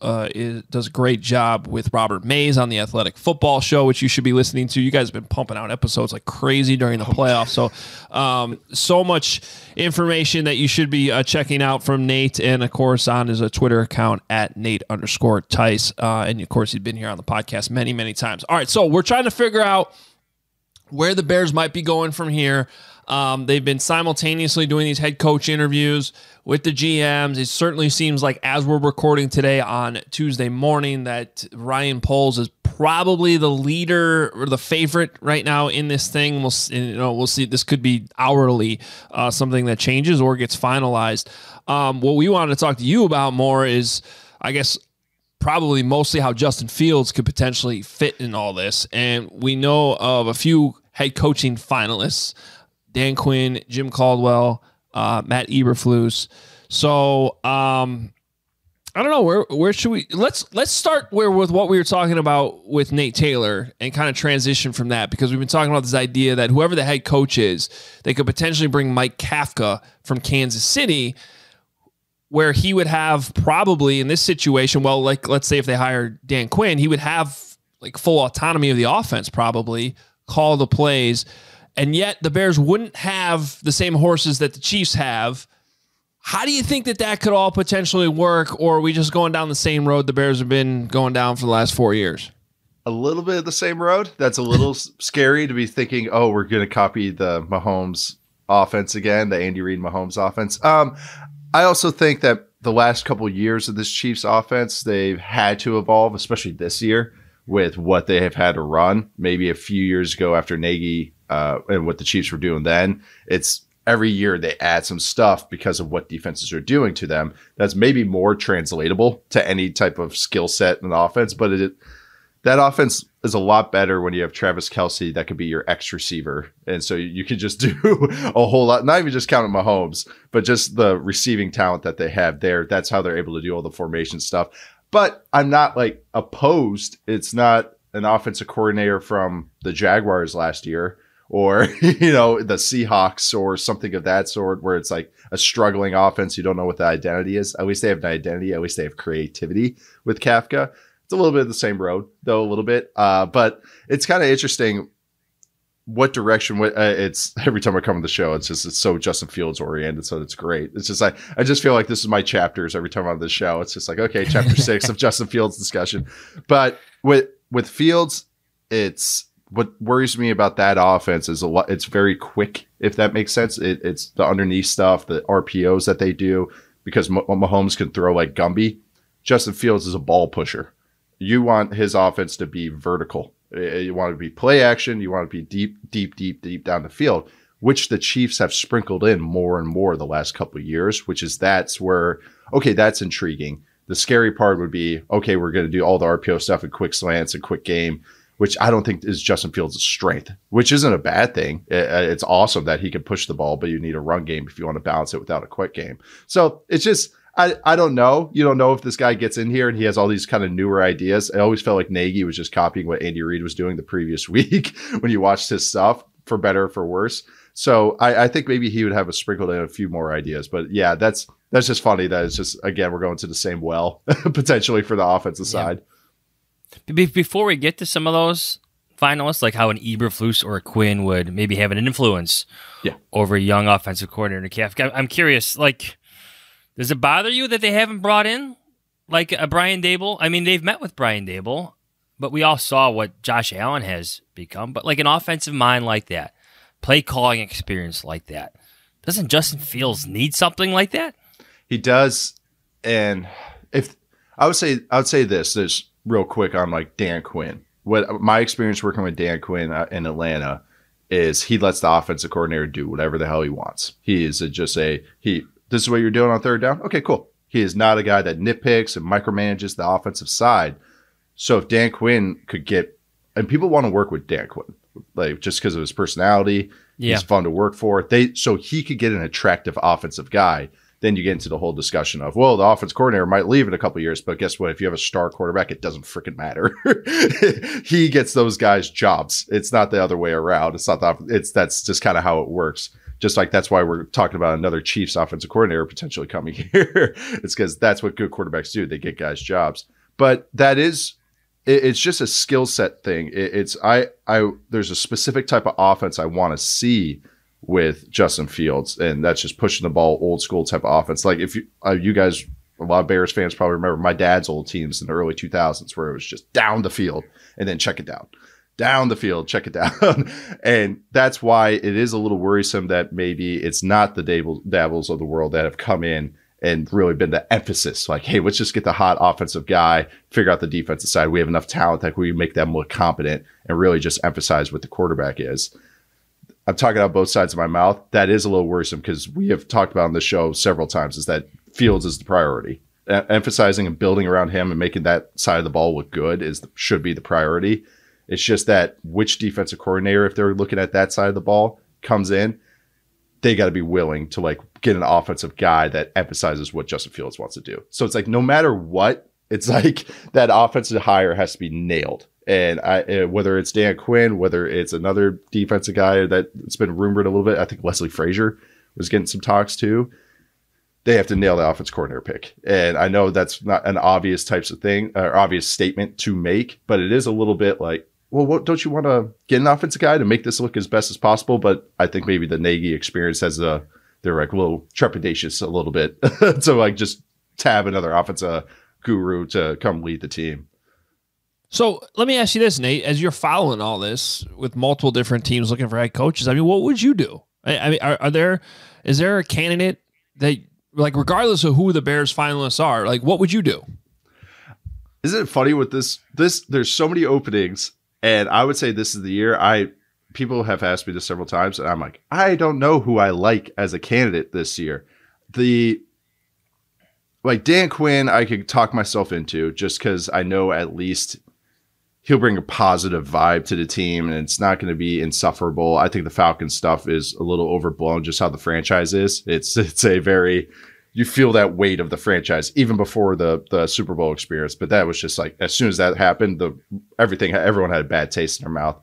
does a great job with Robert Mays on the Athletic Football Show, which you should be listening to. You guys have been pumping out episodes like crazy during the playoffs. So much information that you should be checking out from Nate, and of course on his Twitter account at Nate_Tice. And of course, he's been here on the podcast many, many times. All right, so we're trying to figure out where the Bears might be going from here. They've been simultaneously doing these head coach interviews with the GMs. It certainly seems like, as we're recording today on Tuesday morning, that Ryan Poles is probably the leader or the favorite right now in this thing. We'll see. This could be hourly, something that changes or gets finalized. What we wanted to talk to you about more is, I guess, probably mostly how Justin Fields could potentially fit in all this. And we know of a few head coaching finalists: Dan Quinn, Jim Caldwell, Matt Eberflus. So I don't know, where should we let's start with what we were talking about with Nate Taylor and kind of transition from that, because we've been talking about this idea that whoever the head coach is, they could potentially bring Mike Kafka from Kansas City, where he would have probably in this situation, well, like let's say if they hired Dan Quinn, he would have like full autonomy of the offense, probably call the plays. And yet the Bears wouldn't have the same horses that the Chiefs have. How do you think that could all potentially work, or are we just going down the same road the Bears have been going down for the last 4 years? A little bit of the same road. That's a little scary to be thinking, oh, we're going to copy the Mahomes offense again, the Andy Reid Mahomes offense. I also think that the last couple of years of this Chiefs offense, they've had to evolve, especially this year, with what they have had to run. Maybe a few years ago after Nagy and what the Chiefs were doing then, it's every year they add some stuff because of what defenses are doing to them. That's maybe more translatable to any type of skill set in the offense, but that offense is a lot better when you have Travis Kelce that could be your X receiver. And so you can just do a whole lot, not even just counting Mahomes, but just the receiving talent that they have there. That's how they're able to do all the formation stuff. But I'm not like opposed. It's not an offensive coordinator from the Jaguars last year, or, the Seahawks or something of that sort, where it's like a struggling offense. You don't know what the identity is. At least they have an identity. At least they have creativity with Kafka. It's a little bit of the same road, though, a little bit. But it's kind of interesting what direction. It's every time I come on the show, it's so Justin Fields oriented. So it's great. It's just like, I just feel like this is my chapters every time I'm on the show. It's just like, okay, chapter 6 of Justin Fields discussion. But with Fields, it's what worries me about that offense is a lot. It's very quick, if that makes sense. It's the underneath stuff, the RPOs that they do, because Mahomes can throw like Gumby. Justin Fields is a ball pusher. You want his offense to be vertical. You want it to be play action. You want it to be deep down the field, which the Chiefs have sprinkled in more and more the last couple of years, that's where, okay, that's intriguing. The scary part would be, okay, we're going to do all the RPO stuff and quick slants and quick game, which I don't think is Justin Fields' strength, which isn't a bad thing. It's awesome that he can push the ball, but you need a run game if you want to balance it without a quick game. So it's just, I don't know. You don't know if this guy gets in here and he has all these kind of newer ideas. I always felt like Nagy was just copying what Andy Reid was doing the previous week when you watched his stuff, for better or for worse. So I think maybe he would have sprinkled in a few more ideas. But yeah, that's just funny that it's just, again, we're going to the same well, potentially, for the offensive side. Before we get to some of those finalists, like how an Eberflus or a Quinn would maybe have an influence over a young offensive coordinator in McCaskey, I'm curious, like, does it bother you that they haven't brought in like a Brian Dable? I mean, they've met with Brian Dable, but we all saw what Josh Allen has become. But like an offensive mind like that, play calling experience like that, doesn't Justin Fields need something like that? He does. And if I would say this, there's real quick on like Dan Quinn. What my experience working with Dan Quinn in Atlanta is he lets the offensive coordinator do whatever the hell he wants. He is this is what you're doing on third down? Okay, cool. He is not a guy that nitpicks and micromanages the offensive side. So if Dan Quinn could get, and people want to work with Dan Quinn, like just because of his personality, he's fun to work for. So he could get an attractive offensive guy. Then you get into the whole discussion of, well, the offense coordinator might leave in a couple of years, but guess what? If you have a star quarterback, it doesn't freaking matter. He gets those guys jobs. It's not the other way around. That's just kind of how it works. Just like that's why we're talking about another Chiefs offensive coordinator potentially coming here. It's because that's what good quarterbacks do. They get guys jobs. But it's just a skill set thing. There's a specific type of offense I want to see with Justin Fields, and that's just pushing the ball, old school type of offense. Like if you guys, a lot of Bears fans probably remember my dad's old teams in the early 2000s where it was just down the field and then check it down. Down the field, check it down. And that's why it is a little worrisome that maybe it's not the Dabbles of the world that have come in and really been the emphasis. Like, hey, let's just get the hot offensive guy, figure out the defensive side. We have enough talent that we make them look competent and really just emphasize what the quarterback is. I'm talking out both sides of my mouth. That is a little worrisome because we have talked about on the show several times is that Fields is the priority. Emphasizing and building around him and making that side of the ball look good should be the priority. It's just that which defensive coordinator, if they're looking at that side of the ball, comes in, they got to be willing to like get an offensive guy that emphasizes what Justin Fields wants to do. So it's like no matter what, it's like that offensive hire has to be nailed. And whether it's Dan Quinn, whether it's another defensive guy that's been rumored a little bit, I think Leslie Frazier was getting some talks too. They have to nail the offense coordinator pick. And I know that's not an obvious types of thing or obvious statement to make, but it is a little bit like, well, don't you want to get an offensive guy to make this look as best as possible? But I think maybe the Nagy experience they're like a little trepidatious a little bit to like just tab another offensive guru to come lead the team. So let me ask you this, Nate, as you're following all this with multiple different teams looking for head coaches, I mean, what would you do? I mean, is there a candidate that, like, regardless of who the Bears finalists are, like, what would you do? Isn't it funny with this, there's so many openings. And I would say this is the year. People have asked me this several times, and I'm like, I don't know who I like as a candidate this year. Like Dan Quinn, I could talk myself into just because I know at least he'll bring a positive vibe to the team, and it's not going to be insufferable. I think the Falcons stuff is a little overblown, just how the franchise is. It's a very, you feel that weight of the franchise even before the Super Bowl experience. But that was just like, as soon as that happened, everyone had a bad taste in their mouth.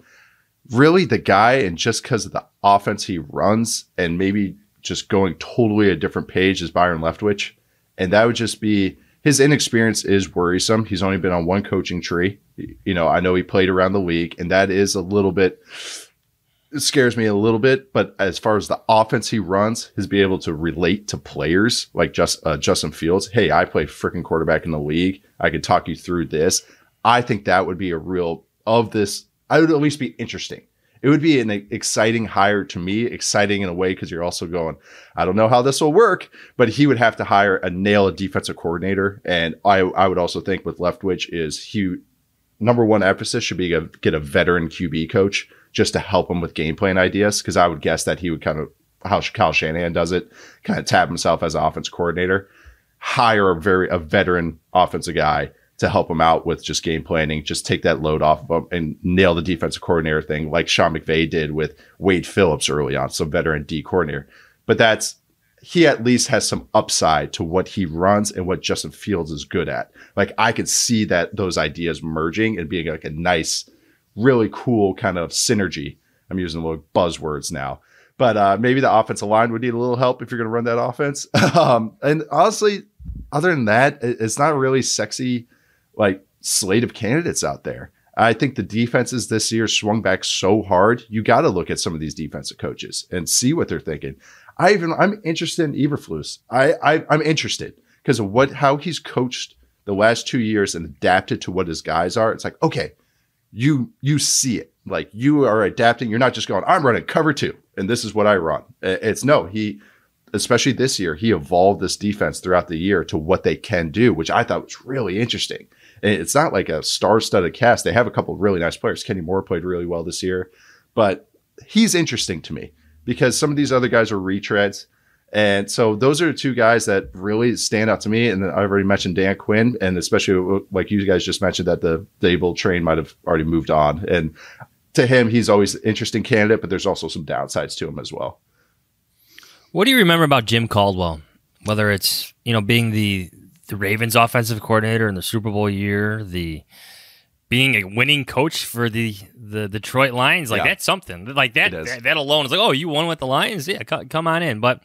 Really, the guy, and just because of the offense he runs, and maybe just going totally a different page, is Byron Leftwich. And that would just be, his inexperience is worrisome. He's only been on one coaching tree. You know, I know he played around the league, and that is a little bit, it scares me a little bit. But as far as the offense he runs, his be able to relate to players like Justin Fields. Hey, I play freaking quarterback in the league. I could talk you through this. I think that would be a real, of this, I would at least be interesting. It would be an exciting hire to me, exciting in a way because you're also going, I don't know how this will work, but he would have to hire a defensive coordinator. And I would also think with Leftwich is number one emphasis should be get a veteran QB coach just to help him with game plan ideas. Because I would guess that he would kind of, how Kyle Shanahan does it, kind of tap himself as an offense coordinator, hire a veteran offensive guy to help him out with just game planning, just take that load off of him and nail the defensive coordinator thing like Sean McVay did with Wade Phillips early on, some veteran D coordinator. But he at least has some upside to what he runs and what Justin Fields is good at. Like I could see those ideas merging and being like a nice, really cool kind of synergy. I'm using little buzzwords now. But maybe the offensive line would need a little help if you're going to run that offense. And honestly, other than that, it's not really sexy like slate of candidates out there. I think the defenses this year swung back so hard. You got to look at some of these defensive coaches and see what they're thinking. I'm interested in Eberflus. I'm interested because of how he's coached the last 2 years and adapted to what his guys are. It's like, okay, you see it. Like you are adapting. You're not just going, I'm running cover 2 and this is what I run. Especially this year, he evolved this defense throughout the year to what they can do, which I thought was really interesting. And it's not like a star-studded cast. They have a couple of really nice players. Kenny Moore played really well this year, but he's interesting to me because some of these other guys are retreads. And so those are the two guys that really stand out to me. And I've already mentioned Dan Quinn, and especially like you guys just mentioned that the Dable train might have already moved on. And to him, he's always an interesting candidate, but there's also some downsides to him as well. What do you remember about Jim Caldwell? Whether it's, being the Ravens offensive coordinator in the Super Bowl year, being a winning coach for the Detroit Lions, that's something. Like that alone is like, oh, you won with the Lions? Yeah, come on in. But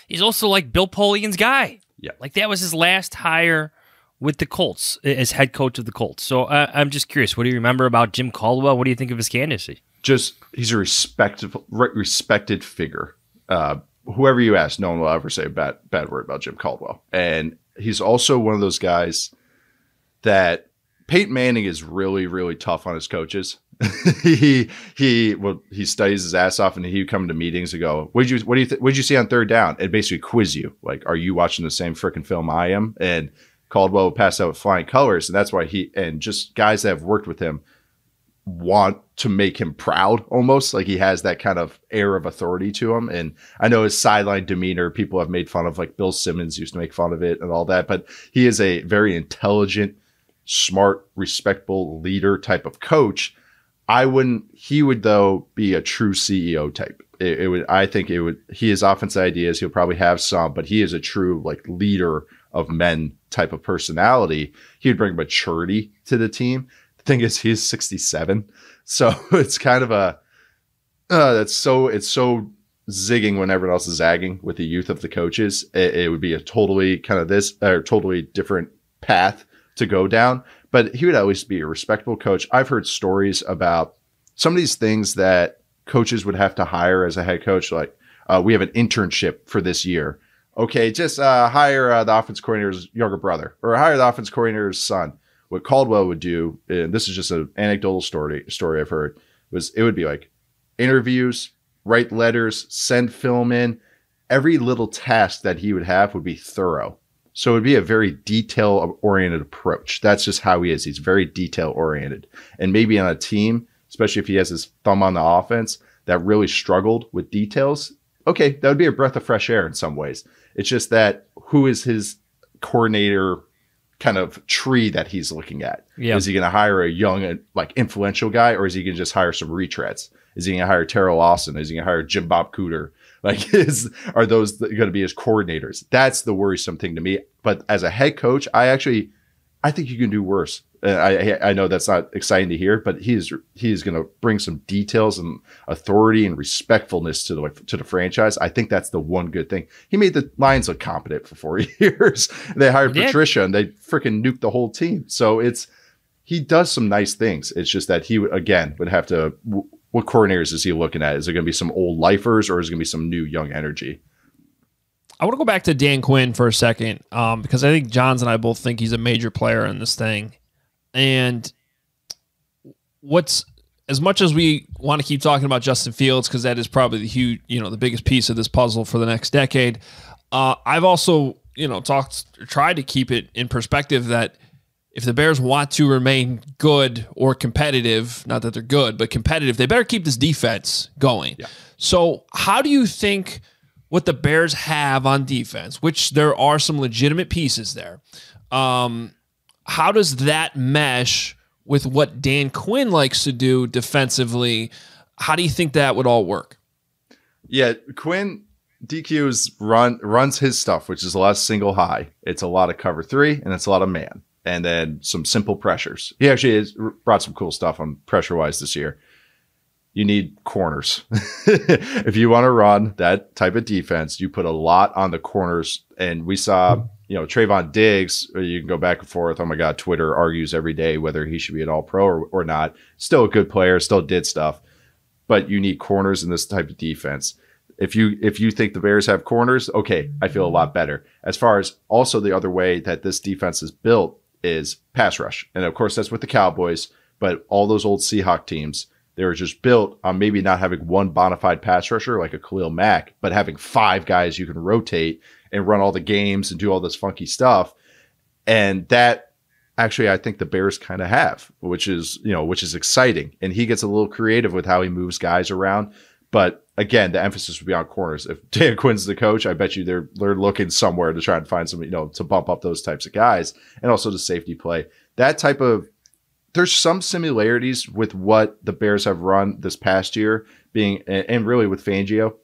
he's also like Bill Polian's guy. Yeah. Like that was his last hire with the Colts as head coach of the Colts. So I'm just curious, what do you remember about Jim Caldwell? What do you think of his candidacy? He's a respected figure. Whoever you ask, no one will ever say a bad word about Jim Caldwell. And he's also one of those guys that Peyton Manning is really, really tough on his coaches. he studies his ass off, and he would come to meetings and go, what did you see on third down? And basically quiz you. Like, are you watching the same freaking film I am? And Caldwell would pass out with flying colors. And that's why just guys that have worked with him want to make him proud, almost like he has that kind of air of authority to him. And I know his sideline demeanor, people have made fun of, like Bill Simmons used to make fun of it and all that, but he is a very intelligent, smart, respectable leader type of coach. He would though be a true CEO type. He has offensive ideas. He'll probably have some, but he is a true like leader of men type of personality. He would bring maturity to the team. The thing is, he's 67, so it's kind of it's so zigging when everyone else is zagging with the youth of the coaches. It would be a totally totally different path to go down, but he would at least be a respectable coach. I've heard stories about some of these things that coaches would have to hire as a head coach. Like we have an internship for this year. Okay, just hire the offense coordinator's younger brother or hire the offense coordinator's son. What Caldwell would do, and this is just an anecdotal story I've heard, it would be like interviews, write letters, send film in. Every little task that he would have would be thorough. So it would be a very detail-oriented approach. That's just how he is. He's very detail-oriented. And maybe on a team, especially if he has his thumb on the offense, that really struggled with details, okay, that would be a breath of fresh air in some ways. It's just that who is his coordinator kind of tree that he's looking at? Yeah. Is he going to hire a young, like influential guy, or is he going to just hire some retreads? Is he going to hire Terrell Austin? Is he going to hire Jim Bob Cooter? Like, are those going to be his coordinators? That's the worrisome thing to me. But as a head coach, I think you can do worse. I know that's not exciting to hear, but he's going to bring some details and authority and respectfulness to the franchise. I think that's the one good thing. He made the Lions look competent for 4 years. They hired Patricia, and they freaking nuked the whole team. So he does some nice things. It's just that he would have to. What coordinators is he looking at? Is it going to be some old lifers, or is it going to be some new young energy? I want to go back to Dan Quinn for a second because I think Johns and I both think he's a major player in this thing. And as much as we want to keep talking about Justin Fields, because that is probably the huge, the biggest piece of this puzzle for the next decade, I've also, tried to keep it in perspective that if the Bears want to remain good or competitive, not that they're good, but competitive, they better keep this defense going. Yeah. So how do you think what the Bears have on defense, which there are some legitimate pieces there, how does that mesh with what Dan Quinn likes to do defensively? How do you think that would all work? Yeah, Quinn, DQ's runs his stuff, which is a lot of single high. It's a lot of cover 3, and it's a lot of man. And then some simple pressures. He actually has brought some cool stuff on pressure-wise this year. You need corners. If you want to run that type of defense, you put a lot on the corners. And we saw, Trayvon Diggs, you can go back and forth. Oh, my God, Twitter argues every day whether he should be an all-pro or not. Still a good player, still did stuff. But you need corners in this type of defense. If you think the Bears have corners, okay, I feel a lot better. As far as also the other way that this defense is built, is pass rush. And of course, that's with the Cowboys, but all those old Seahawk teams, they were just built on maybe not having one bona fide pass rusher like a Khalil Mack, but having 5 guys you can rotate and run all the games and do all this funky stuff. And that actually, I think the Bears kind of have, which is exciting. And he gets a little creative with how he moves guys around. But again, the emphasis would be on corners. If Dan Quinn's the coach, I bet you they're looking somewhere to try and find some, to bump up those types of guys, and also the safety play. That type of, there's some similarities with what the Bears have run this past year, and really with Fangio.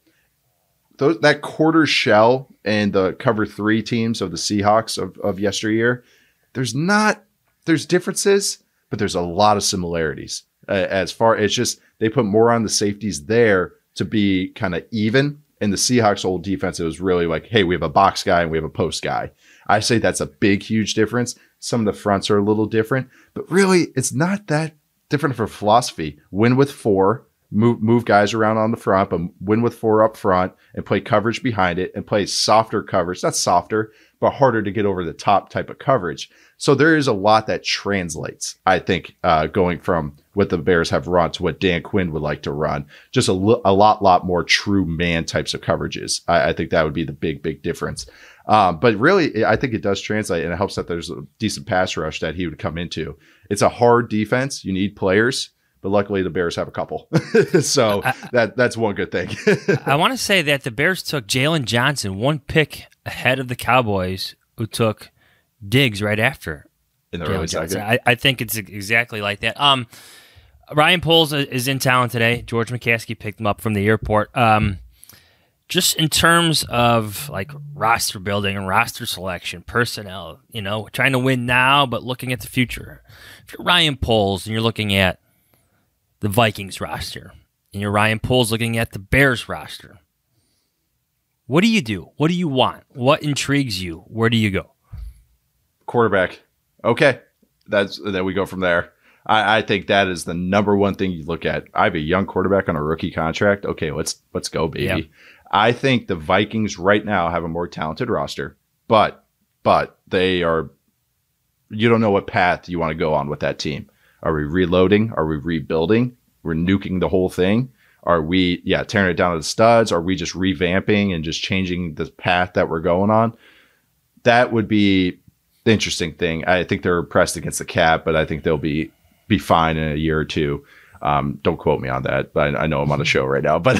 That quarter shell and the cover 3 teams of the Seahawks of yesteryear, there's differences, but there's a lot of similarities. As far as just, they put more on the safeties there to be kind of even. In the Seahawks' old defense, it was really like, hey, we have a box guy and we have a post guy. I say that's a big, huge difference. Some of the fronts are a little different, but really it's not that different of a philosophy. Win with 4, move guys around on the front, but win with 4 up front and play coverage behind it and play softer coverage. Not softer, but harder to get over the top type of coverage. So there is a lot that translates, I think, going from what the Bears have run to what Dan Quinn would like to run. Just a lot more true man types of coverages. I think that would be the big difference. But really, I think it does translate, and it helps that there's a decent pass rush that he would come into. It's a hard defense. You need players, but luckily the Bears have a couple. So that's one good thing. I want to say that the Bears took Jalen Johnson 1 pick ahead of the Cowboys, who took Diggs right after in the early second. I think it's exactly like that. Ryan Poles is in town today. George McCaskey picked him up from the airport. Just in terms of like roster building and roster selection, personnel, trying to win now, but looking at the future. If you're Ryan Poles and you're looking at the Vikings roster, and you're Ryan Poles looking at the Bears roster, what do you do? What do you want? What intrigues you? Where do you go? Quarterback. Okay. Then we go from there. I think that is the number one thing you look at. I have a young quarterback on a rookie contract. Okay, let's go, baby. Yep. I think the Vikings right now have a more talented roster, but they are, you don't know what path you want to go on with that team. Are we reloading? Are we rebuilding? We're nuking the whole thing? Are we, tearing it down to the studs? Are we just revamping and just changing the path that we're going on? That would be the interesting thing. I think they're pressed against the cap, but I think they'll be fine in a year or two. Don't quote me on that, but I know I'm on a show right now, but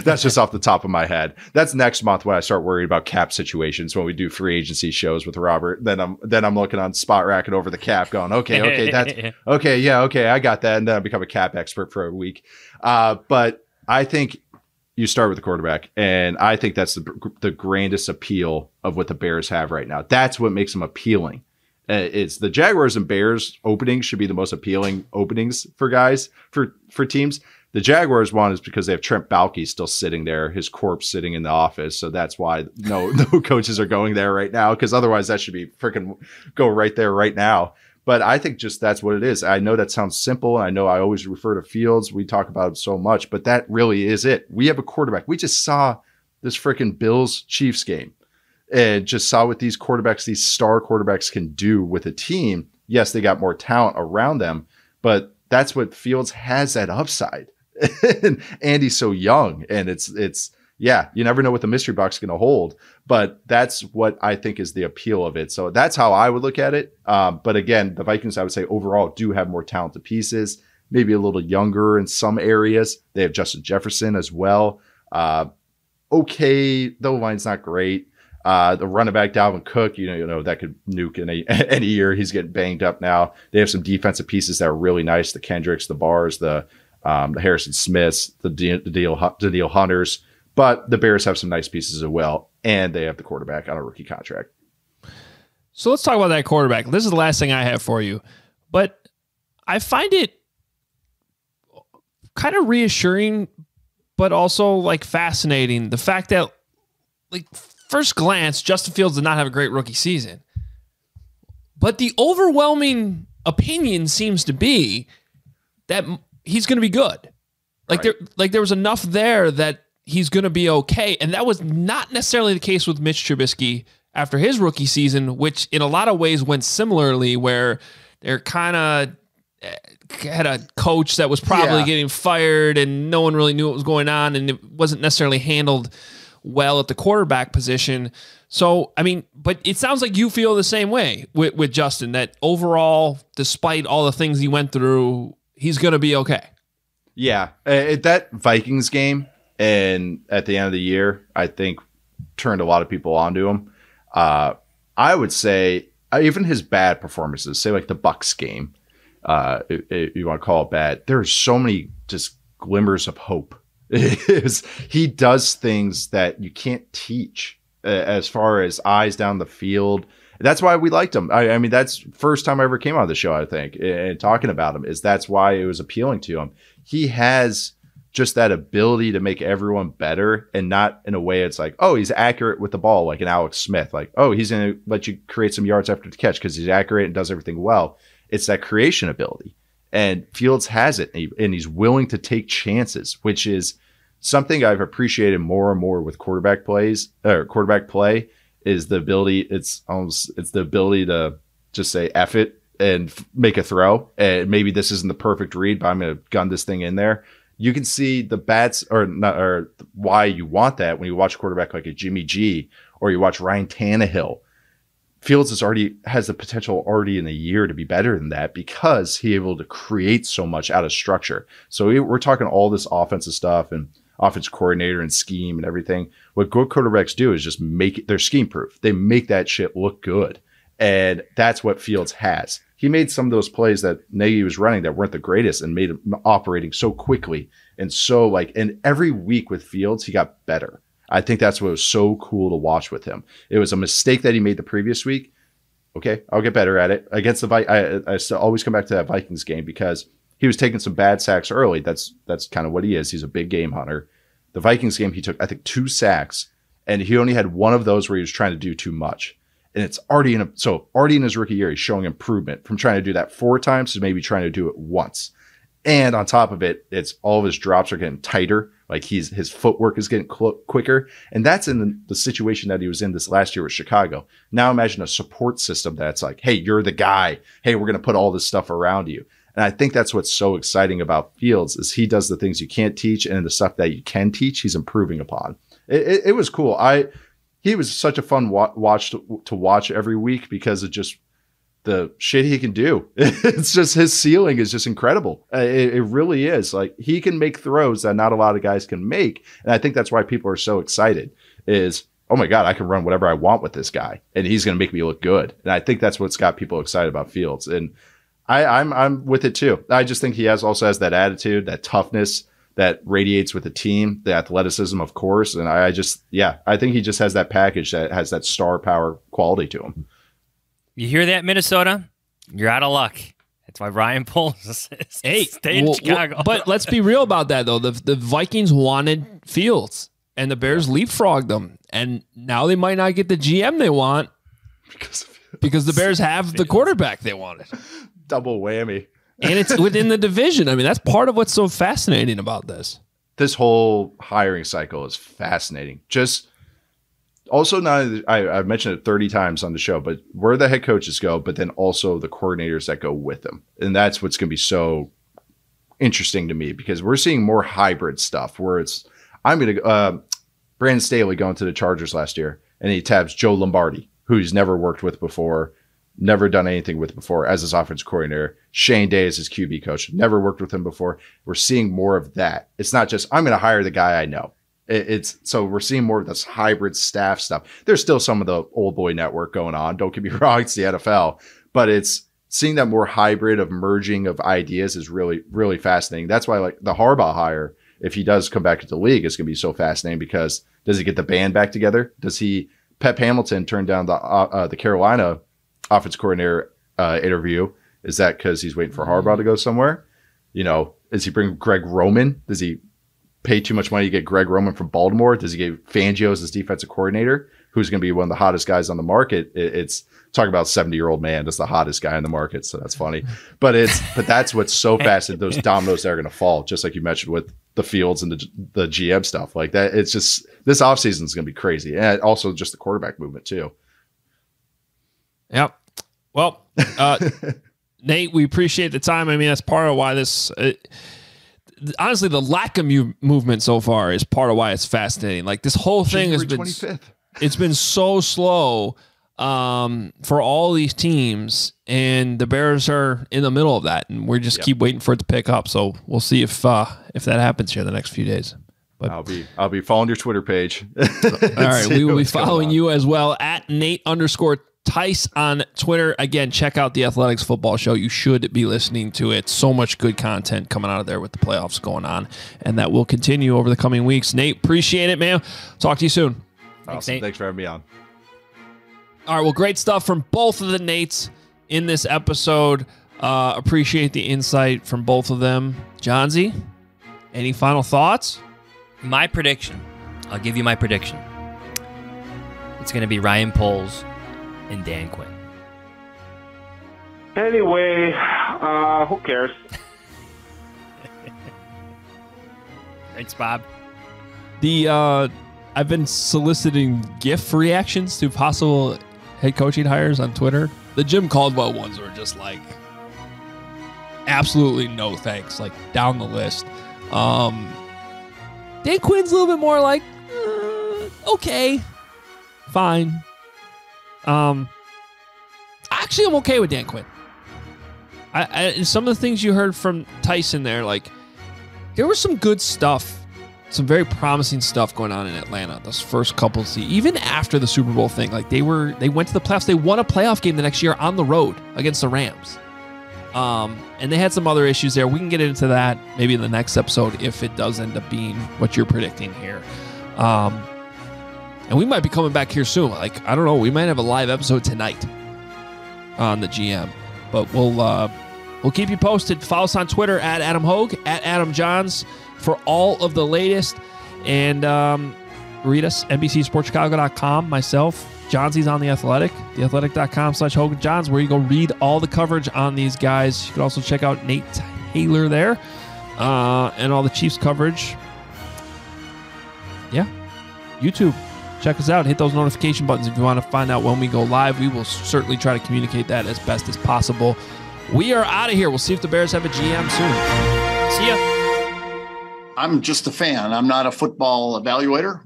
that's just off the top of my head. That's next month when I start worrying about cap situations, when we do free agency shows with Robert. Then I'm looking on Spot Racket over the cap going, okay, that's okay. I got that. And then I become a cap expert for a week. But I think you start with the quarterback, and I think that's the grandest appeal of what the Bears have right now. That's what makes them appealing. It's the Jaguars and Bears openings should be the most appealing openings for guys, for teams. The Jaguars one is because they have Trent Baalke still sitting there, his corpse sitting in the office. So that's why no coaches are going there right now, because otherwise that should be freaking go right there right now. But I think just that's what it is. I know that sounds simple. And I know I always refer to Fields. We talk about it so much, but that really is it. We have a quarterback. We just saw this freaking Bills-Chiefs game and just saw what these quarterbacks, these star quarterbacks can do with a team. Yes, they got more talent around them, but that's what Fields has, that upside. And Andy's so young, and it's yeah, you never know what the mystery box is going to hold, but that's what I think is the appeal of it. So that's how I would look at it. But again, the Vikings, I would say overall do have more talented pieces, maybe a little younger in some areas. They have Justin Jefferson as well. Okay, the line's not great. The running back Dalvin Cook, you know that could nuke in any year. He's getting banged up now. They have some defensive pieces that are really nice: the Kendricks, the Bars, the Harrison Smiths, the Daniil Hunters. But the Bears have some nice pieces as well, and they have the quarterback on a rookie contract. So let's talk about that quarterback. This is the last thing I have for you, but I find it kind of reassuring, but also like fascinating. The fact that, like, first glance, Justin Fields did not have a great rookie season, but the overwhelming opinion seems to be that he's going to be good. Like there was enough there that he's going to be okay. And that was not necessarily the case with Mitch Trubisky after his rookie season, which in a lot of ways went similarly, where they're kind of had a coach that was probably getting fired and no one really knew what was going on, and it wasn't necessarily handled well at the quarterback position. So, I mean, but it sounds like you feel the same way with Justin, that overall, despite all the things he went through, he's going to be okay. Yeah. That Vikings game, and at the end of the year, I think turned a lot of people onto him. I would say even his bad performances, say like the Bucs game, if you want to call it bad, there's so many just glimmers of hope. He does things that you can't teach as far as eyes down the field. That's why we liked him. I mean, that's first time I ever came on the show, I think, and talking about him, is that's why it was appealing to him. He has just that ability to make everyone better, and not in a way it's like, oh, he's accurate with the ball like an Alex Smith. Like, oh, he's going to let you create some yards after the catch because he's accurate and does everything well. It's that creation ability. And Fields has it, and he's willing to take chances, which is something I've appreciated more and more with quarterback play, is the ability. It's the ability to just say F it and make a throw. And maybe this isn't the perfect read, but I'm going to gun this thing in there. You can see the bats or why you want that when you watch a quarterback like a Jimmy G, or you watch Ryan Tannehill. Fields has the potential already in a year to be better than that, because he's able to create so much out of structure. So we're talking all this offensive stuff and offensive coordinator and scheme and everything. What good quarterbacks do is just make it, they're scheme proof. They make that shit look good. And that's what Fields has. He made some of those plays that Nagy was running that weren't the greatest, and made him operating so quickly. And so and every week with Fields, he got better. I think that's what was so cool to watch with him. It was a mistake that he made the previous week. Okay, I'll get better at it. Against the Vikings, I still always come back to that Vikings game, because he was taking some bad sacks early. That's kind of what he is. He's a big game hunter. The Vikings game, he took, I think, 2 sacks, and he only had one of those where he was trying to do too much. And it's already in his rookie year, he's showing improvement from trying to do that 4 times to maybe trying to do it once. And on top of it, it's all of his drops are getting tighter. Like his footwork is getting quicker. And that's in the situation that he was in this last year with Chicago. Now imagine a support system that's like, hey, you're the guy. Hey, we're going to put all this stuff around you. And I think that's what's so exciting about Fields, is he does the things you can't teach, and the stuff that you can teach, he's improving upon. It was cool. He was such a fun watch to watch every week, because of just the shit he can do. It's just, his ceiling is just incredible. It really is. Like, he can make throws that not a lot of guys can make. And I think that's why people are so excited, is, oh my God, I can run whatever I want with this guy, and he's going to make me look good. And I think that's what's got people excited about Fields. And I'm with it too. I just think he also has that attitude, that toughness that radiates with the team, the athleticism, of course. And I think he just has that package that has that star power quality to him. You hear that, Minnesota? You're out of luck. That's why Ryan Poles stayed in Chicago. But let's be real about that, though. The Vikings wanted Fields, and the Bears leapfrogged them. And now they might not get the GM they want because the Bears have the quarterback they wanted. Double whammy. And it's within the division. I mean, that's part of what's so fascinating about this. This whole hiring cycle is fascinating. Just also, I've mentioned it 30 times on the show, but where the head coaches go, but then also the coordinators that go with them. And that's what's going to be so interesting to me because we're seeing more hybrid stuff where it's Brandon Staley going to the Chargers last year, and he tabs Joe Lombardi, who he's never worked with before, never done anything with before as his offensive coordinator. Shane Day is his QB coach, never worked with him before. We're seeing more of that. It's not just, I'm going to hire the guy I know. So we're seeing more of this hybrid staff stuff. There's still some of the old boy network going on. Don't get me wrong. It's the NFL, but it's seeing that more hybrid of merging of ideas is really, really fascinating. That's why like the Harbaugh hire, if he does come back into the league, is going to be so fascinating because does he get the band back together? Does Pep Hamilton turned down the Carolina offensive coordinator interview? Is that because he's waiting for Harbaugh to go somewhere? Does he bring Greg Roman? Does he pay too much money to get Greg Roman from Baltimore? Does he get Fangio as his defensive coordinator, who's going to be one of the hottest guys on the market? It's talking about 70-year-old man that's the hottest guy in the market, so that's funny. But that's what's so fascinating. Those dominoes that are going to fall, just like you mentioned with the Fields and the GM stuff like that. It's just this offseason is going to be crazy, and also just the quarterback movement too. Yep. Well, Nate, we appreciate the time. I mean, that's part of why this. Honestly, the lack of movement so far is part of why it's fascinating. Like this whole thing has been 25th. It's been so slow for all these teams, and the Bears are in the middle of that, and we just keep waiting for it to pick up. So we'll see if that happens here in the next few days. But I'll be following your Twitter page. All right, we will be following you as well at Nate_Tice on Twitter. Again, check out the Athletics Football Show. You should be listening to it. So much good content coming out of there with the playoffs going on, and that will continue over the coming weeks. Nate, appreciate it, man. Talk to you soon. Awesome. Thanks for having me on. All right, well, great stuff from both of the Nates in this episode. Appreciate the insight from both of them. Johnsy, any final thoughts? My prediction. I'll give you my prediction. It's going to be Ryan Poles and Dan Quinn. Anyway, who cares? Thanks, Bob. I've been soliciting GIF reactions to possible head coaching hires on Twitter. The Jim Caldwell ones were just like absolutely no thanks, like down the list. Dan Quinn's a little bit more like okay, fine. Actually, I'm okay with Dan Quinn. Some of the things you heard from Tyson there, like there was some good stuff. Some very promising stuff going on in Atlanta those first couple of seasons. Even after the Super Bowl thing, like they went to the playoffs. They won a playoff game the next year on the road against the Rams. And they had some other issues there. We can get into that maybe in the next episode if it does end up being what you're predicting here. And we might be coming back here soon. Like, I don't know. We might have a live episode tonight on the GM. But we'll keep you posted. Follow us on Twitter at Adam Hoge, at Adam Jahns for all of the latest. And read us, NBCSportsChicago.com, myself. Johnsy's on The Athletic, theathletic.com/Hoge and Jahns, where you go read all the coverage on these guys. You can also check out Nate Taylor there and all the Chiefs coverage. Yeah, YouTube. Check us out. Hit those notification buttons if you want to find out when we go live. We will certainly try to communicate that as best as possible. We are out of here. We'll see if the Bears have a GM soon. See ya. I'm just a fan. I'm not a football evaluator.